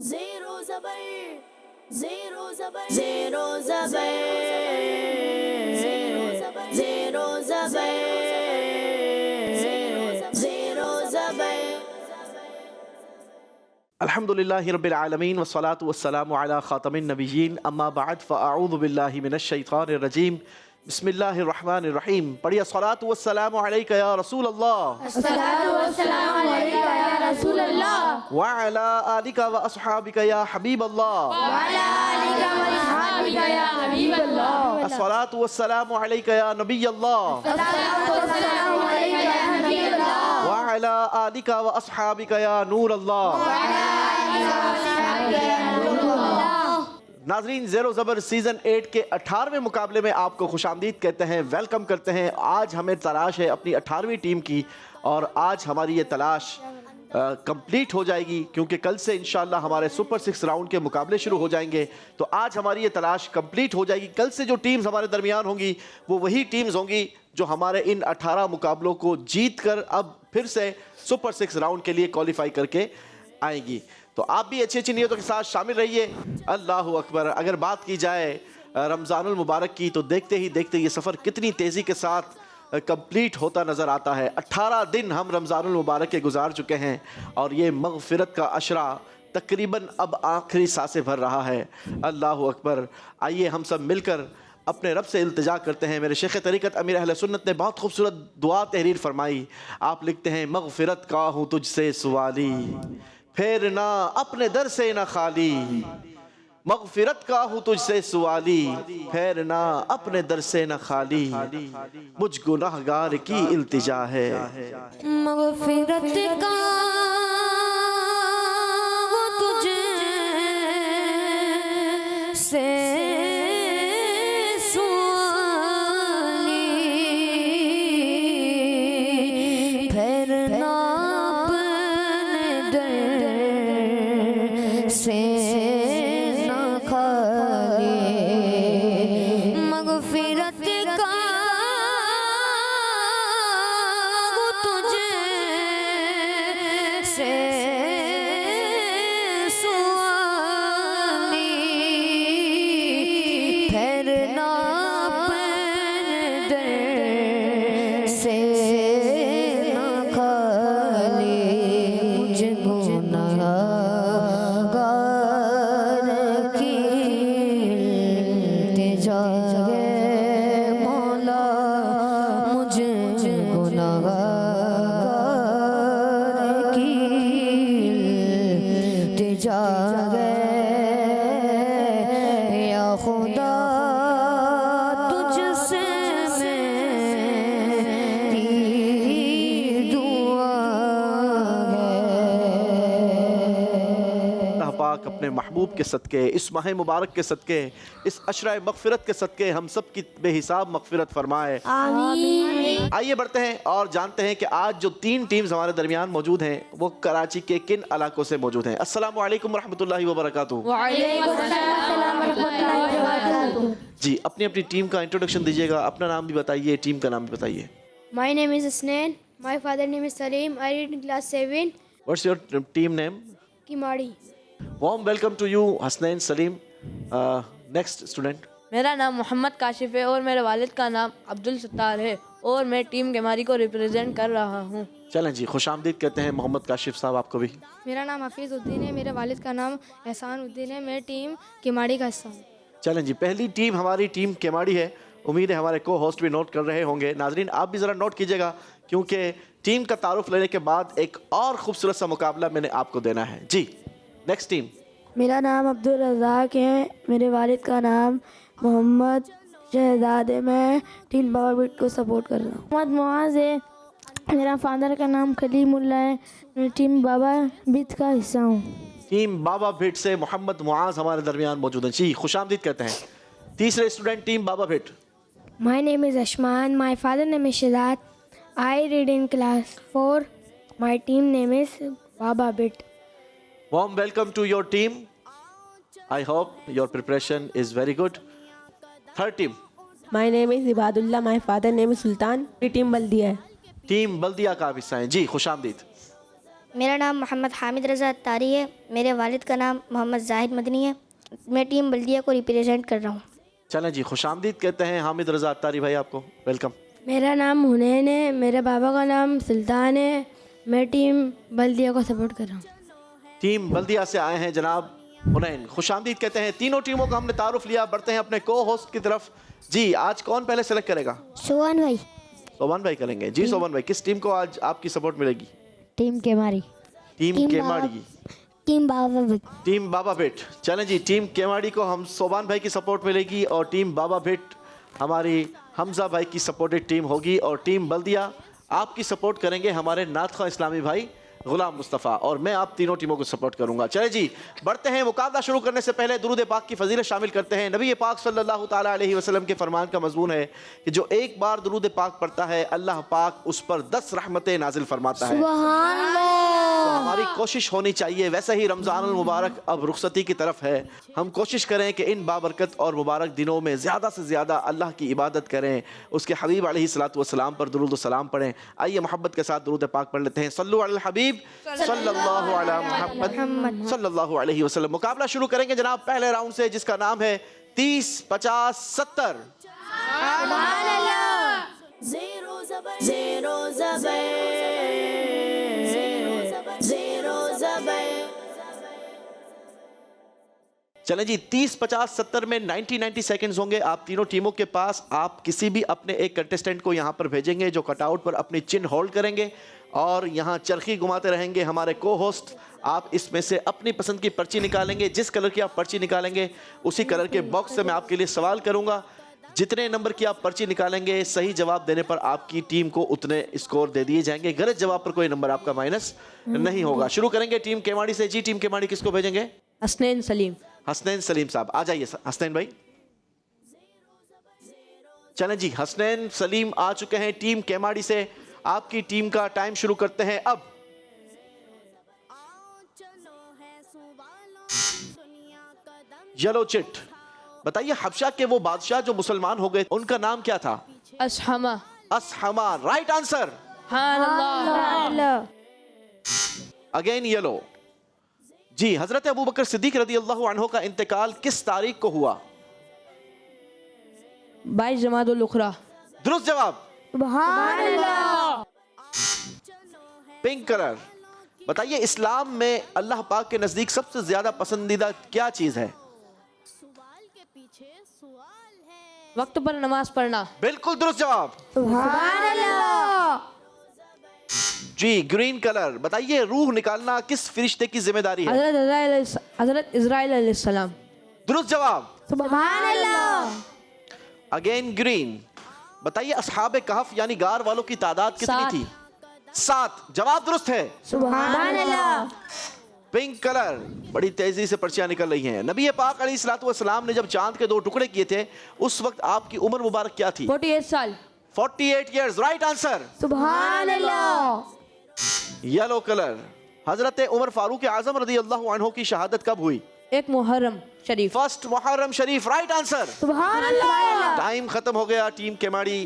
Zero zabar, zero zabar, zero zabar, zero zabar, zero zabar, zero zabar. अल्हम्दुलिल्लाहि रब्बिल आलमीन वस्सलातु वस्सलामु अला खातमिन नबिय्यीन अम्मा बाद फ़अऊज़ु बिल्लाहि मिनश शैतानिर रजीम बिस्मिल्लाहिर रहमानिर रहीम। पढ़िए सलातु वस्सलामु अलैका या रसूल अल्लाह अस्सलातु वस्सलामु अलैका या रसूल अल्लाह व अला आलिका व अस्हाबिका या हबीब अल्लाह व अला आलिका व अस्हाबिका या हबीब अल्लाह अस्सलातु वस्सलामु अलैका या नबी अल्लाह अस्सलातु वस्सलामु अलैका या नबी अल्लाह व अला आलिका व अस्हाबिका या नूर अल्लाह। व अला आलिका व अस्हाबिका या नूर अल्लाह। नाजरीन, ज़ेरो ज़बर सीज़न 8 के 18वें मुकाबले में आपको खुशामदीद कहते हैं, वेलकम करते हैं। आज हमें तलाश है अपनी 18वीं टीम की और आज हमारी ये तलाश कंप्लीट हो जाएगी क्योंकि कल से इंशाल्लाह हमारे सुपर 6 राउंड के मुकाबले शुरू हो जाएंगे। तो आज हमारी ये तलाश कंप्लीट हो जाएगी। कल से जो टीम्स हमारे दरमियान होंगी वो वही टीम्स होंगी जो हमारे इन 18 मुकाबलों को जीत कर अब फिर से सुपर 6 राउंड के लिए क्वालिफाई करके आएंगी। तो आप भी अच्छी अच्छी नियतों के साथ शामिल रहिए। अल्लाहु अकबर। अगर बात की जाए रमज़ानुल मुबारक की तो देखते ही देखते ये सफ़र कितनी तेज़ी के साथ कंप्लीट होता नज़र आता है। 18 दिन हम रमज़ानुल मुबारक के गुजार चुके हैं और ये मग़फ़िरत का अशरा तकरीबन अब आखिरी सांसें भर रहा है। अल्लाहु अकबर। आइए हम सब मिलकर अपने रब से इल्तिजा करते हैं। मेरे शेख तरीक़त अमीर अहले सुन्नत ने बहुत खूबसूरत दुआ तहरीर फरमाई। आप लिखते हैं, मग़फ़िरत का हूँ तुझसे सवाली, फिर ना अपने दर से ना खाली। मग़फ़िरत का हूँ तुझसे सवाली, फिर ना अपने दर से ना खाली। मुझ गुनाहगार की इल्तिजा है। मग़फ़िरत का वो तुझसे सवाली, फिर ना अपने दर से ना खाली। मग़फ़िरत का वो तुझसे सवाली, फिर ना अपने दर से ना खाली। मुझ गुनाहगार की इल्तिजा है मौला, मुझ गुनाहगार की इल्तिजा है या खुदा। तुझसे मेरी दुआ है। अल्लाह पाक अपने महबूब के सदक़े, इस माह मुबारक के सदक़े, इस अशरा मग़फ़िरत के सदक़े हम सब की बेहिसाब मग़फ़िरत फरमाए। आमीन। आइए बढ़ते हैं और जानते हैं कि आज जो 3 टीम्स हमारे दरमियान मौजूद हैं वो कराची के किन इलाकों से मौजूद हैं। अस्सलामु अलैकुम रहमतुल्लाहि व बरकातुहू। वालेकुम अस्सलाम व रहमतुल्लाहि व बरकातुहू। जी, अपनी अपनी टीम का इंट्रोडक्शन दीजिएगा, अपना नाम भी बताइए, टीम का नाम भी बताइए। My name is Hasnain. My father name is Salim. I read in class 7. What's your team name? Kimadi. Warm welcome to you Hasnain Salim. Next student. मेरा नाम मोहम्मद काशिफ है और मेरे वालिद का नाम अब्दुल सत्तार है और मैं टीम केमारी को रिप्रेजेंट कर रहा हूँ। चलें जी, खुशामदीद कहते हैं मोहम्मद काशिफ साहब आपको भी। मेरा नाम हफीज़ उद्दीन है. मेरे वालिद का नाम एहसान उद्दीन है. मैं टीम किमाड़ी का हिस्सा हूँ. चलें जी, पहली टीम हमारी टीम केमाड़ी है। उम्मीद है हमारे को होस्ट भी नोट कर रहे होंगे। नाजरीन, आप भी ज़रा नोट कीजिएगा क्योंकि टीम का तारुफ लेने के बाद एक और ख़ूबसूरत सा मुकाबला मैंने आपको देना है। जी, नेक्स्ट टीम। मेरा नाम अब्दुल रज़ाक है। मेरे वालिद का नाम मोहम्मद शहजाद है। मैं टीम बाबा बिट को सपोर्ट कर रहा हूँ। मोहम्मद मुआज़ है। मेरा फादर का नाम खलीमुल्ला है। मैं टीम बाबा बिट का हिस्सा हूँ। टीम बाबा भिट से मोहम्मद मुआज़ हमारे दरमियान मौजूद हैं। जी, खुशामदीद कहते हैं। तीसरे student team Baba भिट। My name is Ashman. My father name is Shazad. I read in class 4. My team name is Baba Bit. Warm welcome to your team. I hope your preparation is very good. Third team. My name is Ibadullah. My father name is Sultan. मेरी team बल्दिया है. Team बल्दिया का हिस्सा है। जी, खुशामदीद। मेरा नाम मोहम्मद हामिद रज़ा अत्तारी है। मेरे वालिद का नाम मोहम्मद जाहिद मदनी है। मैं टीम बल्दिया को रिप्रेजेंट कर रहा हूँ। चलें जी, खुशामदीद कहते हैं हामिद रज़ा अत्तारी भाई आपको, वेलकम। मेरा नाम हुनैन है। मेरे पापा का नाम सुल्तान है। मैं टीम बल्दिया को सपोर्ट कर रहा हूँ। टीम बल्दिया से आए हैं जनाब हुनैन, खुशामदीद कहते हैं। तीनों टीमों का हमने तारुफ लिया, बढ़ते हैं अपने को होस्ट की तरफ। जी, आज कौन पहले सेलेक्ट करेगा? सुहान भाई। सोबन भाई करेंगे। जी सोबन भाई, किस टीम को आज आपकी सपोर्ट मिलेगी? टीम केमारी। Team Keamari. Team Baba भिट। Team Baba भिट। चलें जी, टीम केमाड़ी को हम सोबान भाई की सपोर्ट मिलेगी और टीम बाबा भिट हमारी हमजा भाई की सपोर्टेड टीम होगी और टीम बल्दिया आपकी सपोर्ट करेंगे हमारे नातखा इस्लामी भाई गुलाम मुस्तफ़ा, और मैं आप तीनों टीमों को सपोर्ट करूंगा। चले जी, बढ़ते हैं। मुकाबला शुरू करने से पहले दुरूद पाक की फजीलत शामिल करते हैं। नबी पाक सल्लल्लाहु ताला अलैहि वसल्लम के फरमान का मजमून है कि जो एक बार दुरूद पाक पढ़ता है अल्लाह पाक उस पर 10 रहमतें नाजिल फरमाता है। तो हमारी कोशिश होनी चाहिए, वैसे ही रमज़ान मुबारक अब रुखसती की तरफ है, हम कोशिश करें कि इन बाबरकत और मुबारक दिनों में ज़्यादा से ज़्यादा अल्लाह की इबादत करें, उसके हबीब अलैहिस्सलातु वस्सलाम पर दुरूद सलाम पढ़ें। आइए मोहब्बत के साथ दुरूद पाक पढ़ लेते हैं। सल्लु अलल हबीब सल्लल्लाहु अला मुहम्मद सल्लल्लाहु अलैहि वसल्लम। मुकाबला शुरू करेंगे जनाब पहले राउंड से, जिसका नाम है 30 50 70। Zero zabar, zero zabar, zero zabar. चलें जी, 30 50 70 में 90 सेकंड्स होंगे आप तीनों टीमों के पास। आप किसी भी अपने एक कंटेस्टेंट को यहाँ पर भेजेंगे जो कटआउट पर अपनी चिन्ह होल्ड करेंगे और यहाँ चरखी घुमाते रहेंगे हमारे को होस्ट। आप इसमें से अपनी पसंद की पर्ची निकालेंगे, जिस कलर की आप पर्ची निकालेंगे उसी कलर के बॉक्स से मैं आपके लिए सवाल करूँगा। जितने नंबर की आप पर्ची निकालेंगे सही जवाब देने पर आपकी टीम को उतने स्कोर दे दिए जाएंगे, गलत जवाब पर कोई नंबर आपका माइनस नहीं होगा। शुरू करेंगे टीम केमाड़ी से। जी टीम केमाड़ी किसको भेजेंगे? हसनैन सलीम। हसनैन सलीम साहब आ जाइए। हसनैन भाई चलें जी, हसनैन सलीम आ चुके हैं टीम केमाड़ी से। आपकी टीम का टाइम शुरू करते हैं अब। येलो चिट, बताइए हबशा के वो बादशाह जो मुसलमान हो गए उनका नाम क्या था? Asma. Asma, right answer. Again yellow. जी, हजरत अबू बकर सिद्दीक रदी अल्लाह अन्हो का इंतकाल किस तारीख को हुआ? 22 जमादुल उखरा। दुरुस्त जवाब। पिंक कलर, बताइए इस्लाम में अल्लाह पाक के नजदीक सबसे ज्यादा पसंदीदा क्या चीज है? वक्त पर नमाज पढ़ना। बिल्कुल दुरुस्त जवाब। जी, ग्रीन कलर, बताइए रूह निकालना किस फरिश्ते की जिम्मेदारी है? हजरत इज़राइल अलैहिस्सलाम। दुरुस्त जवाब। अगेन ग्रीन, बताइए अस्हाबे कहफ यानी गार वालों की तादाद कितनी 7 थी? 7, जवाब दुरुस्त है। पिंक कलर, बड़ी तेजी से पर्चियां निकल रही हैं। नबी पाक अलैहिस्सलातु वस्सलाम ने जब चांद के 2 टुकड़े किए थे उस वक्त आपकी उम्र मुबारक क्या थी? 48 साल। 48 years, right answer. Yellow colour, हजरत उमर फारूक आजम रदी अल्लाह अन्हो की शहादत कब हुई? 1 मुहर्रम शरीफ। 1 मुहर्रम शरीफ, राइट आंसर। टाइम खत्म हो गया। टीम केमाड़ी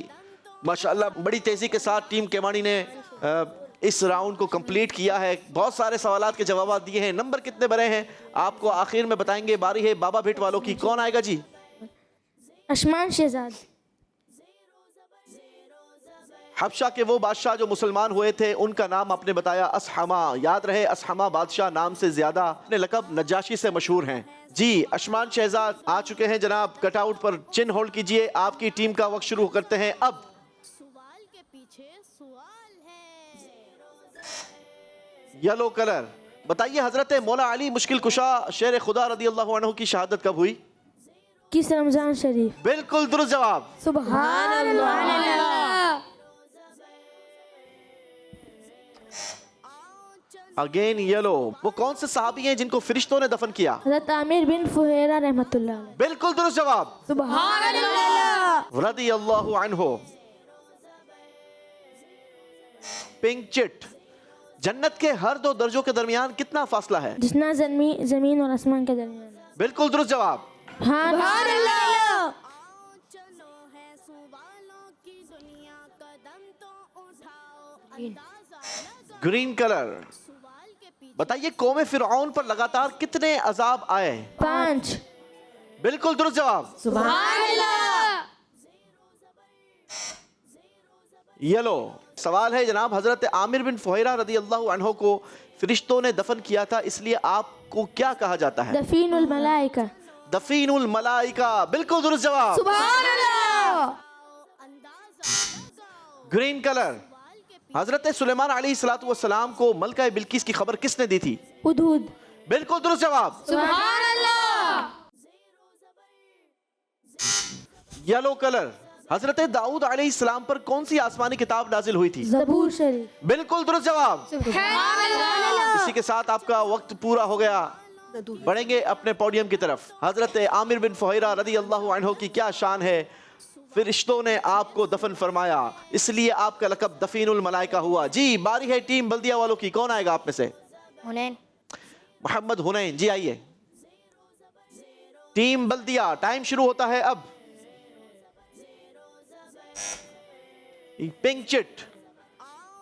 माशाल्लाह बड़ी तेजी के साथ टीम केमाड़ी ने इस राउंड को कंप्लीट किया है। बहुत सारे सवालात के जवाब दिए हैं। नंबर कितने बने हैं आपको आखिर में बताएंगे। बारी है बाबा भिट वालों की। कौन आएगा जी? आसमान शहजाद। हबशा के वो बादशाह जो मुसलमान हुए थे उनका नाम आपने बताया असहमा। याद रहे असहमा बादशाह नाम से ज्यादा अपने लकब नजाशी से मशहूर हैं। जी, आसमान शहजाद आ चुके हैं जनाब। कटआउट पर चिन्ह होल्ड कीजिए। आपकी टीम का वक्त शुरू करते हैं अब। येलो कलर, बताइए हजरत मौला अली मुश्किल कुशा शेर खुदा रदी अल्लाह अन्हु की शहादत कब हुई? किस रमजान शरीफ। बिल्कुल दुरुस्त जवाब। अगेन येलो, वो कौन से सहाबी हैं जिनको फरिश्तों ने दफन किया? हज़रत आमिर बिन फुहैरा रहमतुल्लाह अलैह। बिल्कुल दुरुस्त जवाब। रदी अल्लाहु अन्हु। पिंक चिट, जन्नत के हर 2 दर्जों के दरमियान कितना फासला है? जितना जमीन और आसमान के दरमियान। बिल्कुल दुरुस्त जवाब। ग्रीन कलर, बताइए कौम फिरऔन पर लगातार कितने अजाब आए? 5। बिल्कुल दुरुस्त जवाब। सुभान अल्लाह। येलो सवाल है जनाब, हजरत आमिर बिन फुहैरा रदी अल्लाह अन्हो को फरिश्तों ने दफन किया था, इसलिए आपको क्या कहा जाता है? दफीनुल मलाइका। दफीनुल मलाइका, बिल्कुल दुरुस्त जवाब। सुभान अल्लाह। ग्रीन कलर, हजरत सुलेमान अलैहिस्सलातु वस्सलाम को मलका बिल्किस की खबर किसने दी थी? हुदहुद। बिल्कुल दुरुस्त जवाब। सुभान अल्लाह। येलो कलर, हजरत दाऊद अलैहिस्सलाम पर कौन सी आसमानी किताब नाजिल हुई थी? ज़बूर शरीफ। बिल्कुल दुरुस्त जवाब। इसी के साथ आपका वक्त पूरा हो गया। बढ़ेंगे अपने पोडियम की तरफ। हजरत आमिर बिन फुहैरा रदी अल्लाह अन्हु की क्या शान है, फरिश्तों ने आपको दफन फरमाया, इसलिए आपका लक़ब दफीनुल मलाइका हुआ। जी बारी है टीम बल्दिया वालों की, कौन आएगा आप में से? हुनैन। मोहम्मद हुनैन जी आइए। टीम बल्दिया, टाइम शुरू होता है अब। पिंक चिट,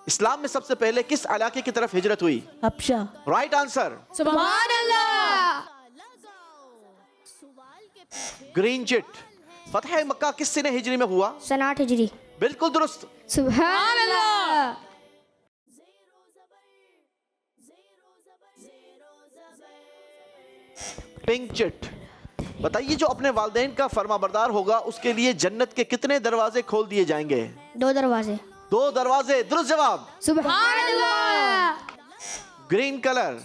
इस्लाम में सबसे पहले किस इलाके की तरफ हिजरत हुई? हबशा। Right answer. सुभान अल्लाह। ग्रीन चिट, फतह मक्का किस सने हिजरी में हुआ? सन 8 हिजरी। बिल्कुल दुरुस्त। सुभान अल्लाह। पिंक चिट, बताइए जो अपने वालिदैन का फरमाबरदार होगा उसके लिए जन्नत के कितने दरवाजे खोल दिए जाएंगे? 2 दरवाजे। 2 दरवाजे, दुरुस्त जवाब। सुभान अल्लाह। ग्रीन कलर,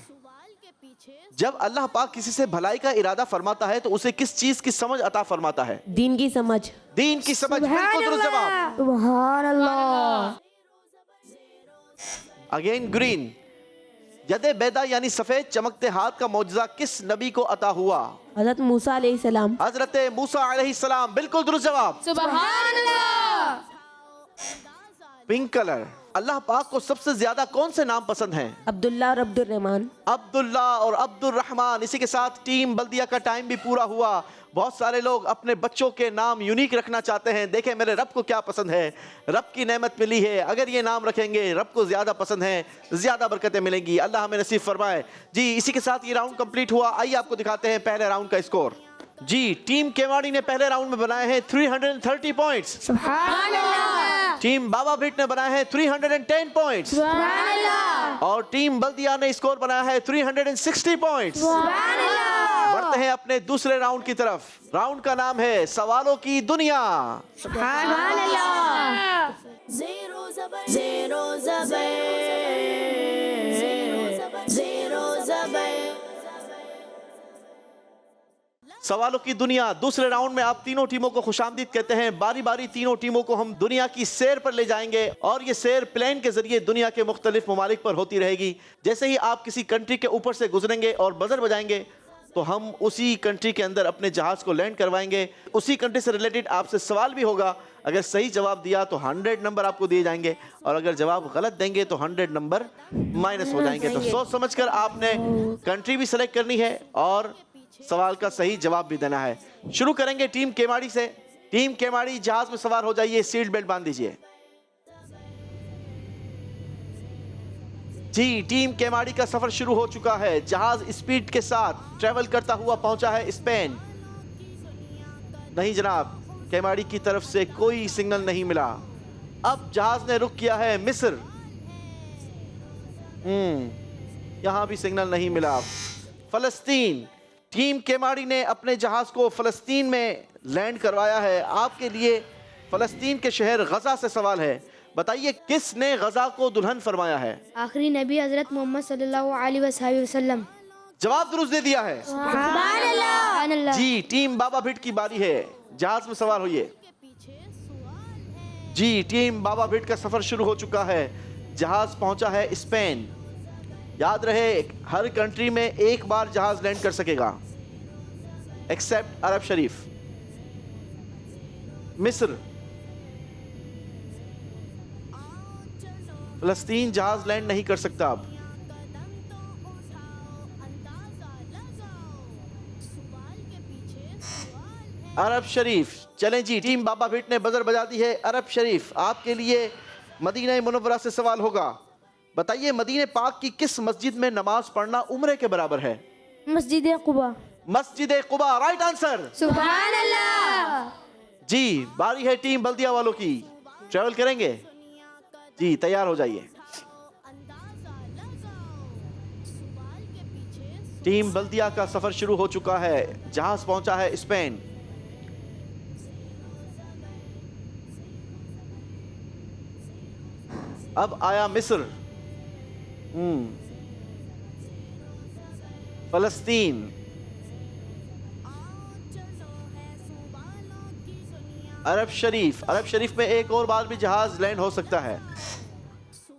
जब अल्लाह पाक किसी से भलाई का इरादा फरमाता है तो उसे किस चीज की समझ अता फरमाता है? दीन की समझ। दीन की समझ, बिल्कुल दुरुस्त जवाब। सुभान अल्लाह। अगेन ग्रीन, यदे बैदा यानी सफेद चमकते हाथ का मौजज़ा किस नबी को अता हुआ? हजरत मूसा अलैहिस्सलाम। हजरत मूसा अलैहिस्सलाम, बिल्कुल दुरुस्त जवाब। सुभान अल्लाह। पिंक कलर, अल्लाह पाक को सबसे ज्यादा कौन से नाम पसंद हैं? अब्दुल्ला और अब्दुल रहमान। अब्दुल्ला और अब्दुल रहमान। इसी के साथ टीम बल्दिया का टाइम भी पूरा हुआ। बहुत सारे लोग अपने बच्चों के नाम यूनिक रखना चाहते हैं। देखें मेरे रब को क्या पसंद है, रब की नेमत मिली है, अगर ये नाम रखेंगे रब को ज्यादा पसंद है, ज्यादा बरकतें मिलेंगी, अल्लाह हमें नसीब फरमाए। जी इसी के साथ ये राउंड कंप्लीट हुआ। आइए आपको दिखाते हैं पहले राउंड का स्कोर। जी टीम केवाड़ी ने पहले राउंड में बनाए हैं 330 पॉइंट्स। सुभान अल्लाह। टीम बाबा भीट ने बनाए हैं 310 पॉइंट्स। सुभान अल्लाह। और टीम बल्दिया ने स्कोर बनाया है 360 पॉइंट्स। सुभान अल्लाह। बढ़ते हैं अपने दूसरे राउंड की तरफ। राउंड का नाम है सवालों की दुनिया। सुभान अल्लाह। Zero zabar, zero zabar, zero zabar. सवालों की दुनिया दूसरे राउंड में आप तीनों टीमों को खुशामदीद कहते हैं। बारी बारी तीनों टीमों को हम दुनिया की सैर पर ले जाएंगे और ये सैर प्लेन के जरिए दुनिया के मुख्तलिफ ममालिक पर होती रहेगी। जैसे ही आप किसी कंट्री के ऊपर से गुजरेंगे और बजर बजाएंगे तो हम उसी कंट्री के अंदर अपने जहाज को लैंड करवाएंगे। उसी कंट्री से रिलेटेड आपसे सवाल भी होगा। अगर सही जवाब दिया तो 100 नंबर आपको दिए जाएंगे और अगर जवाब गलत देंगे तो 100 नंबर माइनस हो जाएंगे। तो सोच समझकर आपने कंट्री भी सिलेक्ट करनी है और सवाल का सही जवाब भी देना है। शुरू करेंगे टीम केमाड़ी से। टीम केमाड़ी जहाज में सवार हो जाइए, सीट बेल्ट बांध दीजिए। जी टीम केमाड़ी का सफर शुरू हो चुका है। जहाज स्पीड के साथ ट्रेवल करता हुआ पहुंचा है स्पेन। नहीं जनाब, केमाड़ी की तरफ से कोई सिग्नल नहीं मिला। अब जहाज ने रुक किया है मिस्र। यहां भी सिग्नल नहीं मिला। फलस्तीन, टीम केमाड़ी ने अपने जहाज को फलस्तीन में लैंड करवाया है। आपके लिए फलस्तीन के शहर गजा से सवाल है। बताइए किसने गजा को दुल्हन फरमाया है? आखिरी नबी हजरत मोहम्मद सल्लल्लाहु अलैहि वसल्लम। जवाब दुरुस्त दे दिया है। सुभान अल्लाह। जी टीम बाबा भिट की बारी है। जहाज में सवार होइए। जी टीम बाबा भिट का सफर शुरू हो चुका है। जहाज पहुंचा है स्पेन। याद रहे हर कंट्री में एक बार जहाज लैंड कर सकेगा एक्सेप्ट अरब शरीफ। मिस्र, फलस्तीन जहाज लैंड नहीं कर सकता। अब अरब शरीफ। चलें जी टीम बाबा भिट ने बजर बजा दी है। अरब शरीफ, आपके लिए मदीना मुनव्वरा से सवाल होगा। बताइए मदीने पाक की किस मस्जिद में नमाज पढ़ना उम्रे के बराबर है? मस्जिद कुबा। मस्जिद कुबा, राइट आंसर। सुभान अल्लाह। जी, बारी है टीम बल्दिया वालों की। ट्रेवल करेंगे जी, तैयार हो जाइए। टीम बल्दिया का सफर शुरू हो चुका है। जहाज पहुंचा है स्पेन। अब आया मिस्र, फलस्तीन, अरब शरीफ। अरब शरीफ में एक और बार भी जहाज लैंड हो सकता है।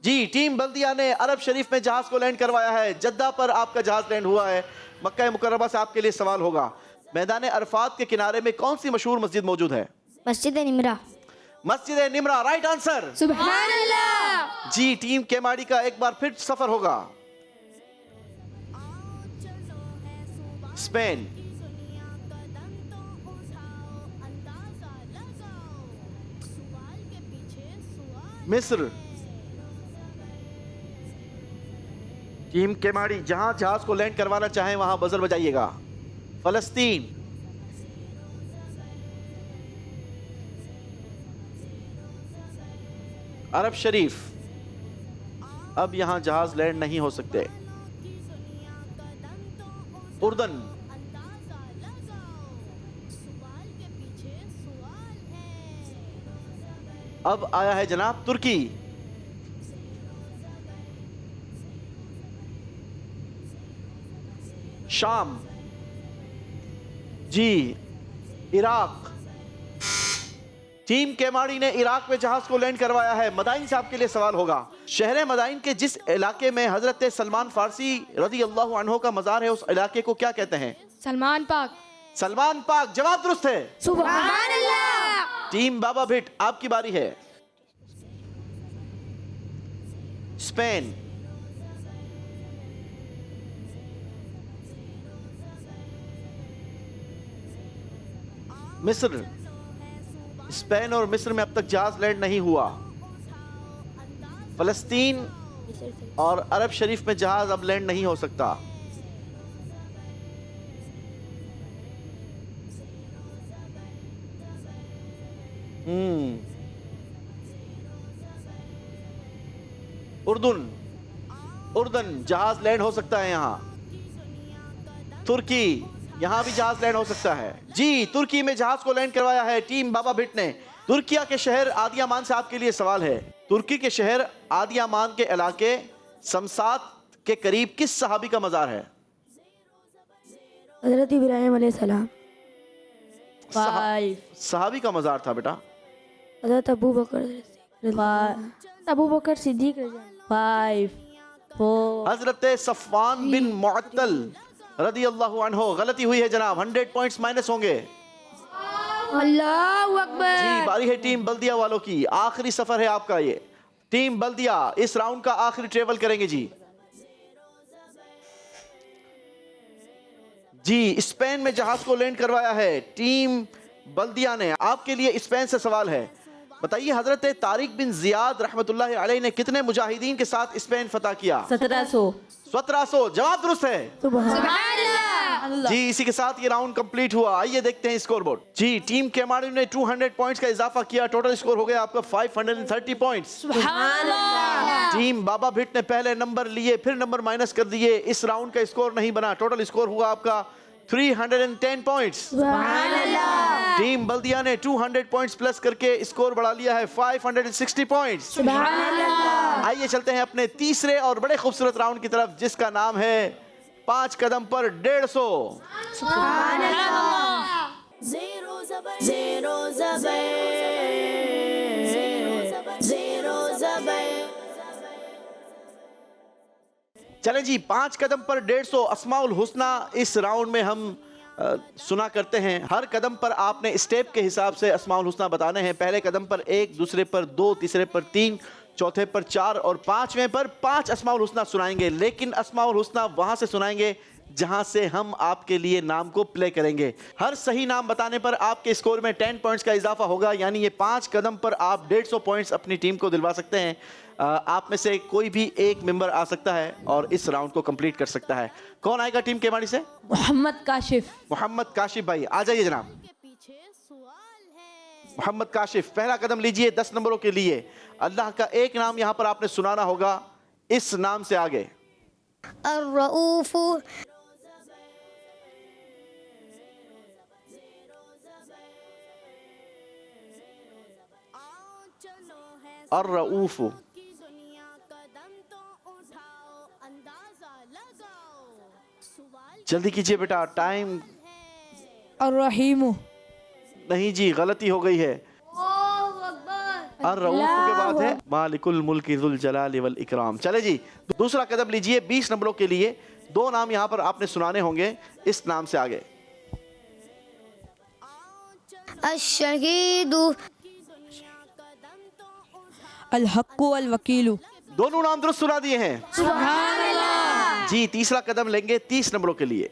जी, टीम बल्दिया ने अरब शरीफ में जहाज को लैंड करवाया है। जद्दा पर आपका जहाज लैंड हुआ है। मक्का मुकर्रमा से आपके लिए सवाल होगा, मैदान अरफात के किनारे में कौन सी मशहूर मस्जिद मौजूद है? मस्जिद निमरा। मस्जिद निमरा, राइट आंसर। सुभान अल्लाह। जी, टीम केमाड़ी का एक बार फिर सफर होगा। स्पेन, मिस्र। टीम केमाड़ी जहां जहाज को लैंड करवाना चाहें वहां बजर बजाइएगा। फलस्तीन, अरब शरीफ। अब यहां जहाज लैंड नहीं हो सकते। उर्दन, अब आया है जनाब तुर्की। शाम, जी, इराक। टीम केमाड़ी ने इराक में जहाज को लैंड करवाया है। मदाइन से आपके लिए सवाल होगा, शहर मदाइन के जिस इलाके में हजरत सलमान फारसी रज़ी अल्लाहु अन्हु का मज़ार है, उस इलाके को क्या कहते हैं? सलमान पाक। सलमान पाक, जवाब दुरुस्त है। सुभान अल्लाह। टीम बाबा भिट, आपकी बारी है। स्पेन, मिस्र। स्पेन और मिस्र में अब तक जहाज लैंड नहीं हुआ। फलस्तीन और अरब शरीफ में जहाज अब लैंड नहीं हो सकता। उर्दन जहाज लैंड हो सकता है यहां। तुर्की, यहां भी जहाज लैंड हो सकता है। जी, तुर्की में जहाज को लैंड करवाया है टीम बाबा भिट ने। तुर्किया के शहर आदियामान से आपके लिए सवाल है, तुर्की के शहर आदियामान के इलाके समसात के करीब किस सहाबी का मजार है? हजरत इब्राहिम अलैहिस्सलाम। सहाबी का मजार था बेटा। हजरत अबू बकर सिद्दीक। 5 4 हजरत सफवान बिन मुअत्तल रदी अल्लाहु अन्हु। गलती हुई है जनाब, 100 पॉइंट्स माइनस होंगे। अल्लाहु अकबर। जी, बारी है टीम बल्दिया वालों की। आखिरी सफर है आपका ये। टीम बल्दिया इस राउंड का आखिरी ट्रेवल करेंगे जी। जी, स्पेन में जहाज को लैंड करवाया है टीम बल्दिया ने। आपके लिए स्पेन से सवाल है, बताइए हजरत तारिक बिन जियाद रहमतुल्लाहि अलैहि ने कितने मुजाहिदीन के साथ स्पेन फतह किया? 1700। 1700, जवाब दुरुस्त है। सुभान अल्लाह। जी, इसी के साथ ये राउंड कंप्लीट हुआ। आइए देखते हैं स्कोर बोर्ड। जी, टीम केमाड़ी ने 200 पॉइंट्स का इजाफा किया। टोटल स्कोर हो गया आपका 530 पॉइंट्स। सुभान अल्लाह। टीम बाबा भिट ने पहले नंबर लिए, फिर नंबर माइनस कर दिए। इस राउंड का स्कोर नहीं बना। टोटल स्कोर हुआ आपका 310 पॉइंट्स। सुभान अल्लाह। टीम बल्दिया ने 200 पॉइंट्स प्लस करके स्कोर बढ़ा लिया है 560 पॉइंट्स। सुभान अल्लाह। आइए चलते हैं अपने तीसरे और बड़े खूबसूरत राउंड की तरफ, जिसका नाम है 5 कदम पर 150। सुभान अल्लाह। Zero zabar, zero zabar, zero zabar. चलें जी, 5 कदम पर 150 अस्माउल हुस्ना इस राउंड में हम सुना करते हैं। हर कदम पर आपने स्टेप के हिसाब से अस्माउल हुस्ना बताने हैं। पहले कदम पर 1, दूसरे पर 2, तीसरे पर 3, चौथे पर 4 और 5वें पर 5 अस्माउल हुस्ना सुनाएंगे। लेकिन अस्माउल हुस्ना वहां से सुनाएंगे जहां से हम आपके लिए नाम को प्ले करेंगे। हर सही नाम बताने पर आपके स्कोर में 10 पॉइंट्स का इजाफा होगा, यानी ये 5 कदम पर आप 150 पॉइंट्स अपनी टीम को दिलवा सकते हैं। आप में से कोई भी एक मेंबर आ सकता है और इस राउंड को कंप्लीट कर सकता है। कौन आएगा टीम केमाड़ी से? मोहम्मद काशिफ। मोहम्मद काशिफ भाई आ जाइए जनाब। के पीछे सवाल है। मोहम्मद काशिफ पहला कदम लीजिए 10 नंबरों के लिए। अल्लाह का एक नाम यहां पर आपने सुनाना होगा, इस नाम से आगे। अर्रऊफ, अर्रऊफ। की दुनिया कदम तो उठाओ, अंदाजा लगाओ, सवाल जल्दी कीजिए बेटा, टाइम। अर्रहीम। नहीं जी, गलती हो गई है। अर्रऊफ के बाद है मालिकुल मुल्क जुल जलाल वल इकराम। चले जी, दूसरा कदम लीजिए 20 नंबरों के लिए। 2 नाम यहां पर आपने सुनाने होंगे, इस नाम से आगे। अश-शहीदु, अल हक्कु अल वकीलु। दोनों नाम दुरुस्त सुना दिए हैं जी। तीसरा कदम लेंगे 30 नंबरों के लिए।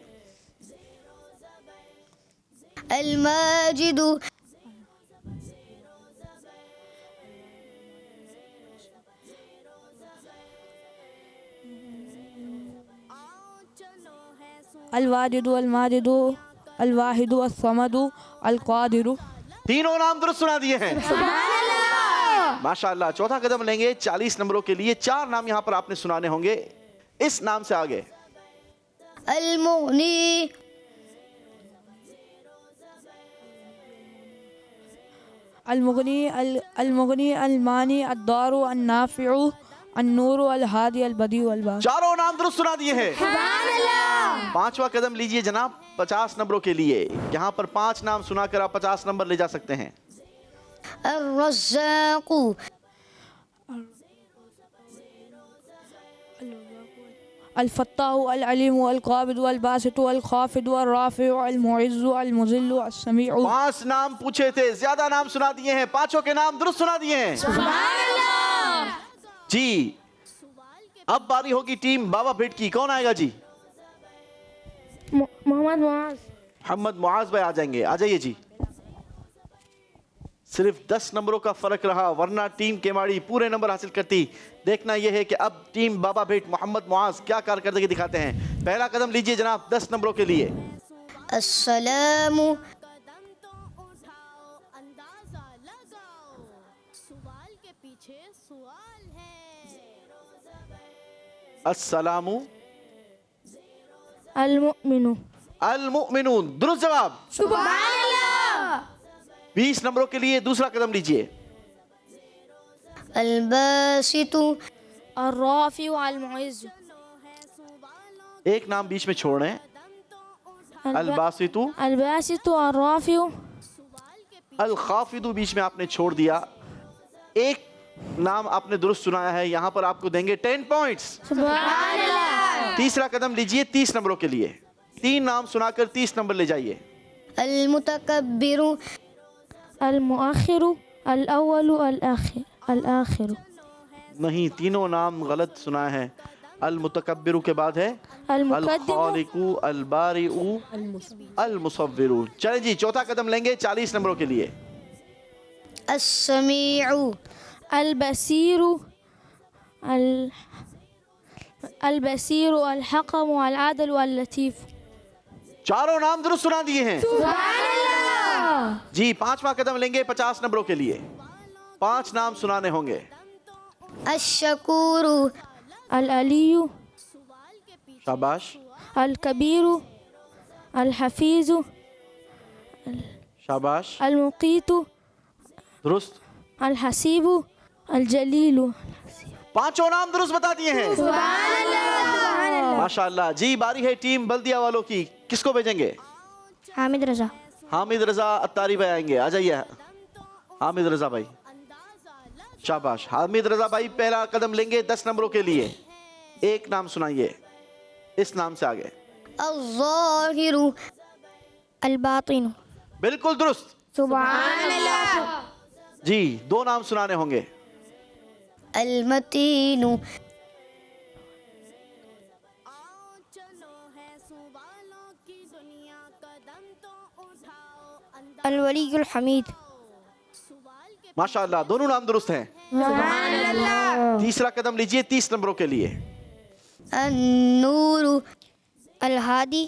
अल-माजिदु, अल वाजिदु अल माजिदु अल वाहिदु अस समदु अल कादिरु। तीनों नाम दुरुस्त सुना दिए हैं माशाअल्लाह। चौथा कदम लेंगे 40 नंबरों के लिए। 4 नाम यहां पर आपने सुनाने होंगे, इस नाम से आगे। अल-मुगनी, अल मुगनी अल मुगनी अल मानी अद दारु अन नाफिउ अन नूरु अल हादी अल बदीउ अल बास। चारों नाम दुरुस्त सुना दिए हैं। पांचवा कदम लीजिए जनाब 50 नंबरों के लिए। यहां पर 5 नाम सुनाकर आप 50 नंबर ले जा सकते हैं। अर्रज़्ज़ाक़ु, अल फत्ताहु अल अलीमु अल काबिदु अल बासितु अल खाफिदु अल राफिउ अल मुइज़्ज़ु अल मुज़िल्लु अस समीउ। 5 नाम पूछे थे, ज्यादा नाम सुना दिए हैं। 5 के नाम दुरुस्त सुना दिए हैं जी। अब बारी होगी टीम बाबा भिट की। कौन आएगा जी? मोहम्मद मुआज। मोहम्मद मुआज भाई आ जाएंगे। आ जाइए जी। सिर्फ 10 नंबरों का फर्क रहा, वरना टीम केमाड़ी पूरे नंबर हासिल करती। देखना यह है कि अब टीम बाबा भिट मोहम्मद मुआज क्या कारकर्दगी दिखाते हैं। पहला कदम लीजिए जनाब 10 नंबरों के लिए। अस्सलामु, कदम तो उठाओ, अंदाजा लगाओ, सवाल के पीछे सवाल है। अस्सलामु अल-मुअमिनु। अल-मुअमिनून। दुरुस्त जवाब। 20 नंबरों के लिए दूसरा कदम लीजिए। अल-बासितु, अर्राफिउ अल मुइज़्ज़ु। एक नाम बीच में छोड़ रहे हैं। अल-बासितु, अल-बासितु अर्राफिउ। अल खाफिदु बीच में आपने छोड़ दिया। एक नाम आपने दुरुस्त सुनाया है, यहां पर आपको देंगे 10 पॉइंट्स। तीसरा कदम लीजिए 30 नंबरों के लिए। 3 नाम सुनाकर 30 नंबर ले जाइए। अल-मुतकब्बिरु, अल-मुअख्खिरु अल-अव्वलु अल-आखिरु। नहीं, तीनों नाम गलत सुना है। अल मुतकब्बिरु के बाद है अल खालिकु अल बारिउ अल मुसव्विरु। चलिए जी, चौथा कदम लेंगे 40 नंबरों के लिए। अस्समीउ, अल-बसीरु अल-बसीरु अल-हकमु अल-आदिलु अल-लतीफ। चारों नाम दुरुस्त सुना दिए हैं जी। 5वां कदम लेंगे 50 नंबरों के लिए। 5 नाम सुनाने होंगे। अश-शकूरु, अल-अलियु शाबाश, अल-कबीरु अल-हफीजु शाबाश, अल-मुकीतु दुरुस्त। अल-हसीबु अल-जलीलु। 5 नाम दुरुस्त बता दिए हैं माशाअल्लाह जी। बारी है टीम बल्दिया वालों की। किसको भेजेंगे? हामिद रजा। हामिद रजा अत्तारी भाई आएंगे। आ जाइए हामिद रजा भाई। शाबाश हामिद रजा भाई, पहला कदम लेंगे 10 नंबरों के लिए। एक नाम सुनाइए, इस नाम से आगे। अल-ज़ाहिरु, अल-बातिनु। बिल्कुल दुरुस्त जी। 2 नाम सुनाने होंगे। अल-मतीनु, अल वलीयुल हमीद। माशाअल्लाह, दोनों नाम दुरुस्त हैं। तीसरा कदम लीजिए 30 नंबरों के लिए। नूर अल हादी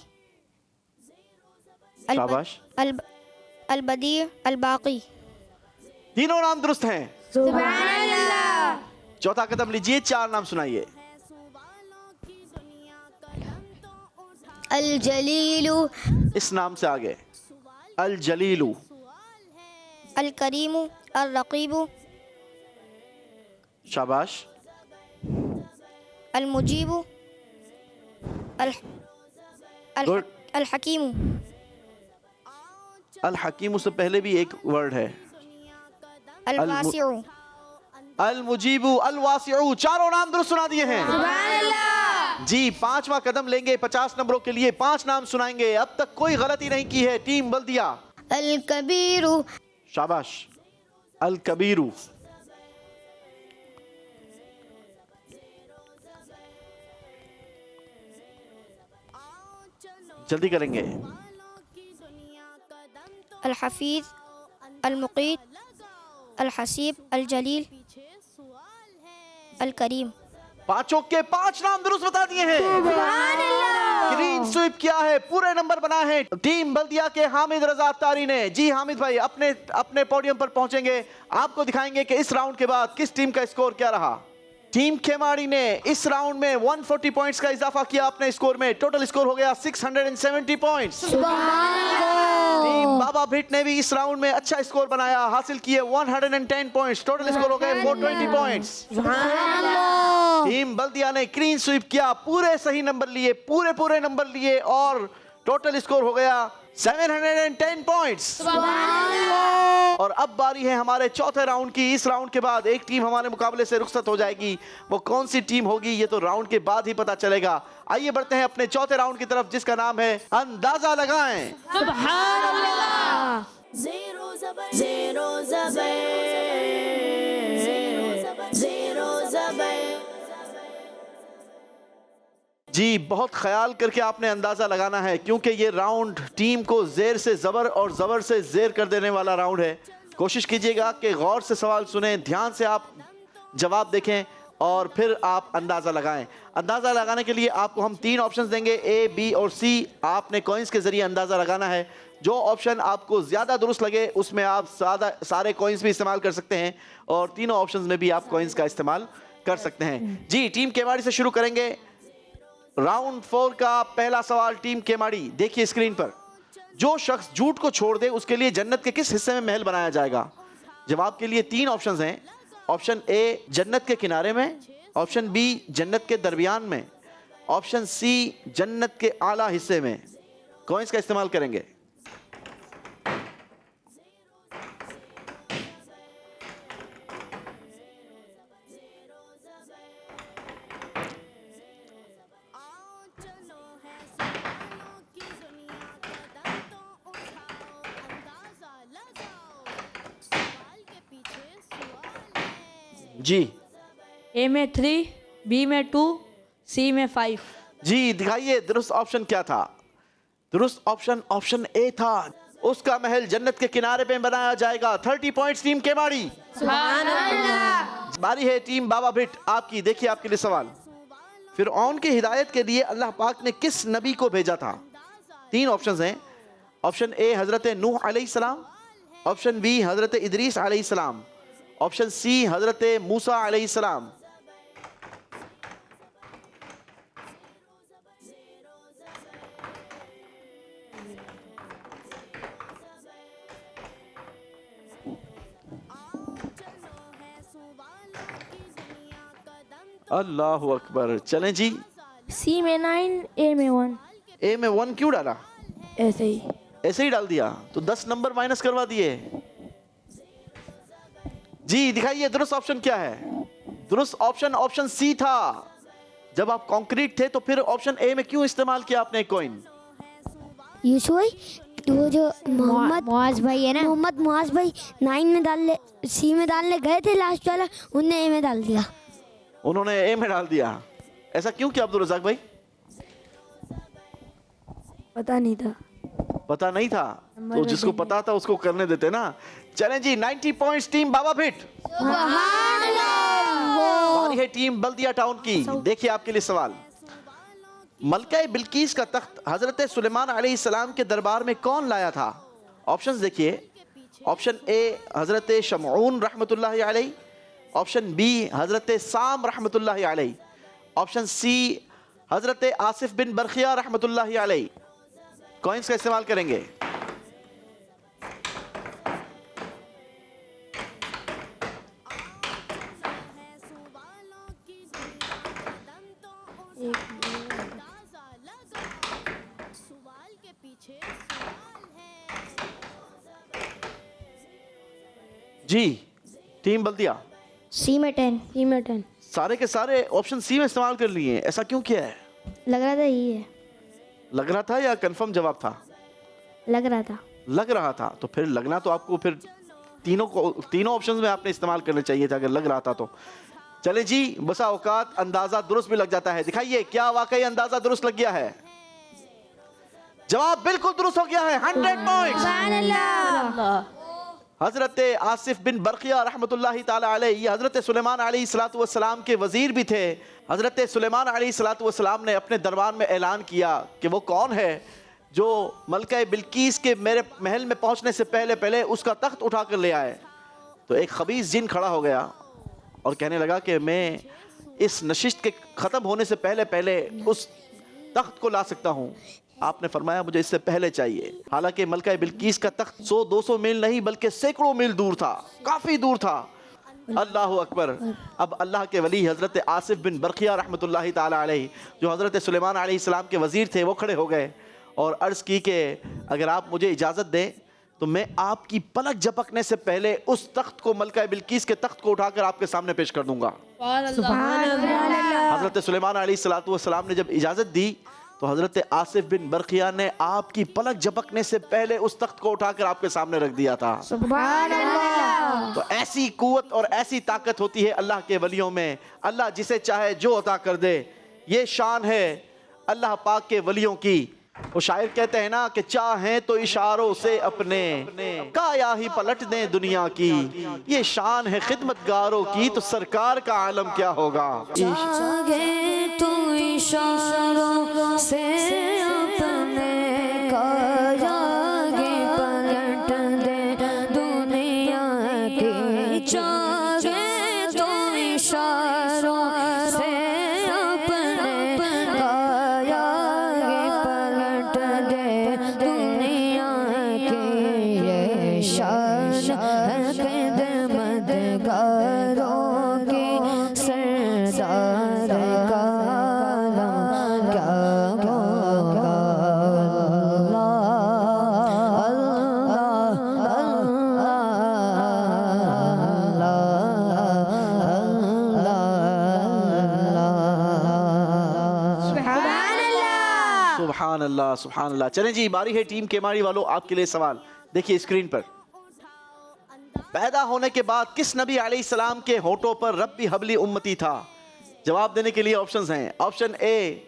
शाबाश, अल बदी अल बाकी। तीनों नाम दुरुस्त हैं। चौथा कदम लीजिए, 4 नाम सुनाइए। अल जलीलु इस नाम से आगे, अल जलीलू। अल करीमु अल रकीबु शाबाश, अल मुजीबु गुड। अल हकीमु। अल हकीम से पहले भी एक वर्ड है, अल वासिउ। अल मुजीबू, अल वासिउ। चारों नाम दुरुस्त सुना दिए हैं जी। 5वां कदम लेंगे 50 नंबरों के लिए। 5 नाम सुनाएंगे। अब तक कोई गलती नहीं की है टीम बल्दिया। अल कबीरु। शाबाश, अल कबीरू। जल्दी करेंगे। अल हफीज अल मुकीत अल हसीब अल जलील अल करीम। 5 के 5 नाम दुरुस्त बता दिए हैं। क्लीन स्वीप किया है, पूरे नंबर बनाए हैं टीम बल्दिया के हामिद रजा अत्तारी ने। जी हामिद भाई अपने पोडियम पर पहुंचेंगे, आपको दिखाएंगे कि इस राउंड के बाद किस टीम का स्कोर क्या रहा। टीम खेमाड़ी ने इस राउंड में 140 पॉइंट्स का इजाफा किया अपने स्कोर में। टोटल स्कोर हो गया 670 पॉइंट्स। टीम बाबा भिट ने भी इस राउंड में अच्छा स्कोर बनाया, हासिल किए 110 पॉइंट्स। टोटल स्कोर हो गए 420 पॉइंट्स। टीम बल्दिया ने क्लीन स्वीप किया, पूरे सही नंबर लिए, पूरे नंबर लिए और टोटल स्कोर हो गया 710 पॉइंट्स। और अब बारी है हमारे चौथे राउंड की। इस राउंड के बाद एक टीम हमारे मुकाबले से रुखसत हो जाएगी। वो कौन सी टीम होगी ये तो राउंड के बाद ही पता चलेगा। आइए बढ़ते हैं अपने चौथे राउंड की तरफ, जिसका नाम है अंदाजा लगाएं। जी बहुत ख्याल करके आपने अंदाजा लगाना है, क्योंकि ये राउंड टीम को जेर से जबर और जबर से जेर कर देने वाला राउंड है। कोशिश कीजिएगा कि गौर से सवाल सुने, ध्यान से आप जवाब देखें और फिर आप अंदाजा लगाएं। अंदाजा लगाने के लिए आपको हम 3 ऑप्शंस देंगे, ए, बी और सी। आपने कॉइन्स के जरिए अंदाजा लगाना है। जो ऑप्शन आपको ज़्यादा दुरुस्त लगे उसमें आप सारे कॉइन्स भी इस्तेमाल कर सकते हैं और तीनों ऑप्शंस में भी आप कॉइन्स का इस्तेमाल कर सकते हैं। जी टीम केमाड़ी से शुरू करेंगे। राउंड 4 का पहला सवाल टीम केमाड़ी, देखिए स्क्रीन पर। जो शख्स झूठ को छोड़ दे उसके लिए जन्नत के किस हिस्से में महल बनाया जाएगा? जवाब के लिए 3 ऑप्शंस हैं। ऑप्शन ए जन्नत के किनारे में, ऑप्शन बी जन्नत के दरमियान में, ऑप्शन सी जन्नत के आला हिस्से में। कॉइन्स का इस्तेमाल करेंगे। जी ए में 3, बी में 2, सी में 5। जी दिखाइए दुरुस्त ऑप्शन क्या था? दुरुस्त ऑप्शन ए था। उसका महल जन्नत के किनारे पे बनाया जाएगा। 30 पॉइंट्स टीम केमाड़ी। बारी है टीम बाबा भिट आपकी, देखिए आपके लिए सवाल। फिरऔन की हिदायत के लिए अल्लाह पाक ने किस नबी को भेजा था? 3 ऑप्शंस हैं। ऑप्शन ए हजरत नूह अलैहिस्सलाम, ऑप्शन बी हजरत इदरीस अलैहिस्सलाम, ऑप्शन सी हजरत मूसा अलैहिस्सलाम। अल्लाह अकबर। चलें जी। सी में 9, ए में 1। ए में 1 क्यों डाला? ऐसे ही। ऐसे ही डाल दिया तो 10 नंबर माइनस करवा दिए। जी दिखाइए दुरुस्त ऑप्शन क्या है? दुरुस्त ऑप्शन सी था। जब आप कंक्रीट थे तो फिर ऑप्शन ए में क्यों इस्तेमाल किया आपने कॉइन? यूसुफ भाई, वो जो मोहम्मद मुआज भाई है ना, मोहम्मद मुआज भाई 9 में डालने, सी में डालने गए थे लास्ट वाला, उनने ए में डाल दिया। उन्होंने ए में डाल दिया। ऐसा क्यों किया अब्दुल रज़ाक भाई? पता नहीं था। पता नहीं था। तो जिसको पता था उसको करने देते ना। चलें जी, 90 पॉइंट्स टीम बाबा भिट। बारी है टीम बल्दिया टाउन की। देखिए आपके लिए सवाल, मलका बिल्कीस का तख्त हजरत सुलेमान अलैहिस्सलाम के दरबार में कौन लाया था? ऑप्शंस देखिए। ऑप्शन ए हजरत शमऊन रहमतुल्लाहि अलैहि, ऑप्शन बी हजरत साम रहमतुल्लाहि अलैहि, ऑप्शन सी हजरत आसिफ बिन बरखिया रहमतुल्लाहि अलैहि। कॉइंस का इस्तेमाल करेंगे। सवाल के पीछे सवाल है। जी टीम बल्दिया, सी में 10। सारे के सारे ऑप्शन सी में इस्तेमाल कर लिए। ऐसा क्यों किया है? लग रहा था यही है। लग रहा था या कंफर्म जवाब था? लग रहा था। लग रहा था। तो फिर लगना तो आपको फिर तीनों ऑप्शंस में आपने इस्तेमाल करने चाहिए था अगर लग रहा था तो। चले जी, बसा औकात अंदाजा दुरुस्त भी लग जाता है। दिखाइए क्या वाकई अंदाजा दुरुस्त लग गया है? जवाब बिल्कुल दुरुस्त हो गया है। 100 पॉइंट्स। हजरत आसिफ बिन बरखिया रहमतुल्लाहि ताला अलैहि, ये हजरत सुलेमान अलैहिस्सलातु वस्सलाम के वजीर भी थे। हजरत सुलेमान अलैहिस्सलातु वस्सलाम ने अपने दरबार में ऐलान किया कि वो कौन है जो मलका बिल्कीस के मेरे महल में पहुंचने से पहले पहले उसका तख्त उठा कर ले आए। तो एक खबीस जिन खड़ा हो गया और कहने लगा कि मैं इस नशिस्त के ख़त्म होने से पहले पहले उस तख्त को ला सकता हूँ। आपने फरमाया मुझे इससे पहले चाहिए। हालांकि मलका बिल्कीस का तख्त 100-200 मील नहीं बल्कि सैकड़ों मील दूर था, काफ़ी दूर था। अल्लाह अकबर। अब अल्लाह के वली हज़रत आसिफ बिन बरखिया रहमतुल्लाहि ताला अलैहि, जो हज़रत सुलेमान अलैहिस्सलाम के वज़ीर थे, वो खड़े हो गए और अर्ज़ की कि अगर आप मुझे इजाज़त दें तो मैं आपकी पलक झपकने से पहले उस तख्त को, मलका बिल्कीस के तख्त को उठाकर आपके सामने पेश कर दूंगा। हज़रत सुलेमान अलैहिस्सलातु वस्सलाम ने जब इजाज़त दी तो हज़रत आसिफ बिन बरखिया ने आपकी पलक झपकने से पहले उस तख्त को उठाकर आपके सामने रख दिया था। तो ऐसी कुव्वत और ऐसी ताकत होती है अल्लाह के वलियों में। अल्लाह जिसे चाहे जो अता कर दे, ये शान है अल्लाह पाक के वलियों की। वो शायर कहते हैं ना कि चाहें तो इशारों से अपने काया ही पलट दें दुनिया की। ये शान है खिदमतगारों की, तो सरकार का आलम क्या होगा। चाहे तो इशारों से अपने काया गे पलट दे दुनिया की। चाहे तो इशारों से अपने काया गे पलट दे दुनिया की। ये शान है खिदमतगारों की, सरदार का आलम क्या होगा। सुभान अल्लाह सुभान अल्लाह। चलें जी, बारी है टीम केमाड़ी वालों, आपके लिए सवाल। देखिए स्क्रीन पर, पैदा होने के बाद किस नबी अलैहिस्सलाम के होठों पर रब्बी हबली उम्मती था? जवाब देने के लिए ऑप्शंस हैं। ऑप्शन ए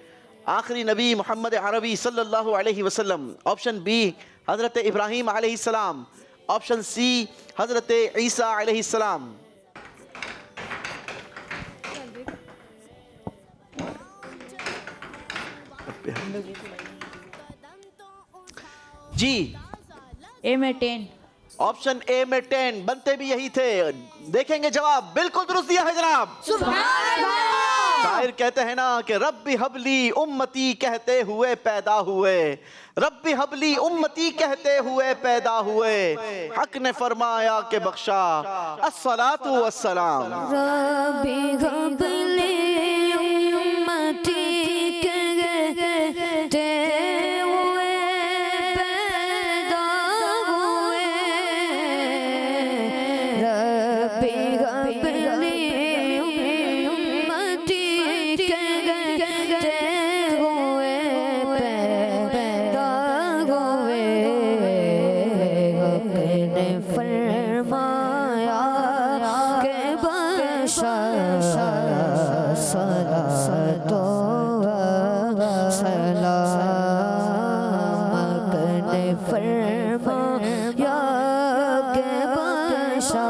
आखिरी नबी मोहम्मद अरबी सल्लल्लाहु अलैहि वसल्लम, ऑप्शन बी हज़रत इब्राहीम अलैहिस्सलाम, ऑप्शन सी हज़रत ईसा अलैहिस्सलाम। जी ए में 10। ऑप्शन ए में 10, बनते भी यही थे। देखेंगे जवाब बिल्कुल दुरुस्त दिया है जनाब। शायर कहते हैं ना कि रब्बी हबली उम्मती कहते हुए पैदा हुए, रब्बी हबली उम्मती कहते हुए पैदा हुए, हक ने फरमाया के बख्शा अस्सलातु वस्सलाम। रब्बी हबली उम्मती कहते हुए पैदा हुए, रब्बी हबली उम्मती कहते हुए पैदा हुए, हक ने फरमाया के बख्शा फरमाया के बख्शा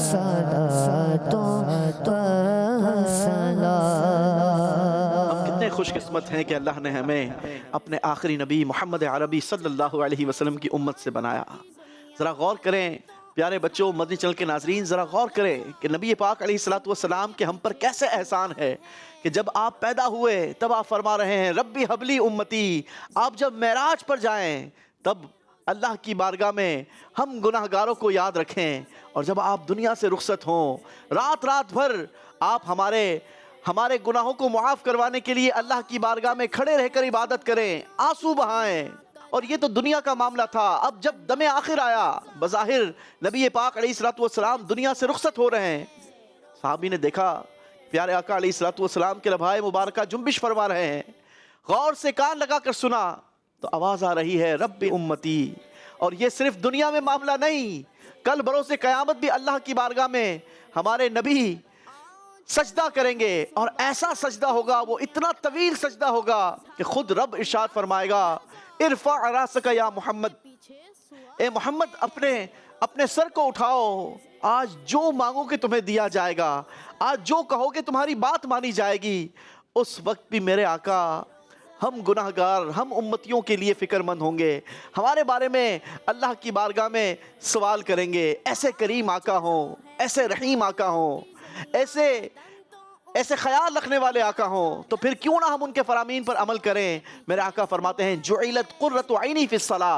सलातो हम कितने खुशकिस्मत हैं कि अल्लाह ने हमें अपने आखिरी नबी मोहम्मद अरबी सल्लल्लाहु अलैहि वसल्लम की उम्मत से बनाया। ज़रा गौर करें प्यारे बच्चों, मदनी चैनल के नाजरीन, ज़रा गौर करें कि नबी पाक अलैहिस्सलातु वस्सलाम के हम पर कैसे एहसान है कि जब आप पैदा हुए तब आप फरमा रहे हैं रब्बी हबली उम्मती। आप जब मेराज पर जाएं तब अल्लाह की बारगाह में हम गुनाहगारों को याद रखें, और जब आप दुनिया से रुखसत हों रात रात भर आप हमारे गुनाहों को मुआफ़ करवाने के लिए अल्लाह की बारगाह में खड़े रहकर इबादत करें, आंसू बहाएं। और ये तो दुनिया का मामला था। अब जब दमे आखिर आया, बज़ाहिर नबी पाक अलैहिस्सलातु वस्सलाम दुनिया से रुखसत हो रहे हैं, साहबी ने देखा प्यारे आका अलैहिस्सलातु वस्सलाम के लभाए मुबारका जुम्बिश फरमा रहे हैं। गौर से कान लगा कर सुना तो आवाज़ आ रही है रब्बी उम्मती। और ये सिर्फ दुनिया में मामला नहीं, कल बरोसे क़यामत भी अल्लाह की बारगाह में हमारे नबी सजदा करेंगे, और ऐसा सजदा होगा, वो इतना तवील सजदा होगा कि खुद रब इरशाद फरमाएगा इरफा रासका या मोहम्मद, ए मोहम्मद अपने सर को उठाओ, आज जो मांगोगे तुम्हें दिया जाएगा, आज जो कहोगे तुम्हारी बात मानी जाएगी। उस वक्त भी मेरे आका हम गुनाहगार, हम उम्मतियों के लिए फ़िक्रमंद होंगे, हमारे बारे में अल्लाह की बारगाह में सवाल करेंगे। ऐसे करीम आका हों, ऐसे रहीम आका हों, ऐसे ख्याल रखने वाले आका हों, तो फिर क्यों ना हम उनके फरामीन पर अमल करें। मेरे आका फरमाते हैं जुइलत कुर्रतु ऐनी फिस्सलाह।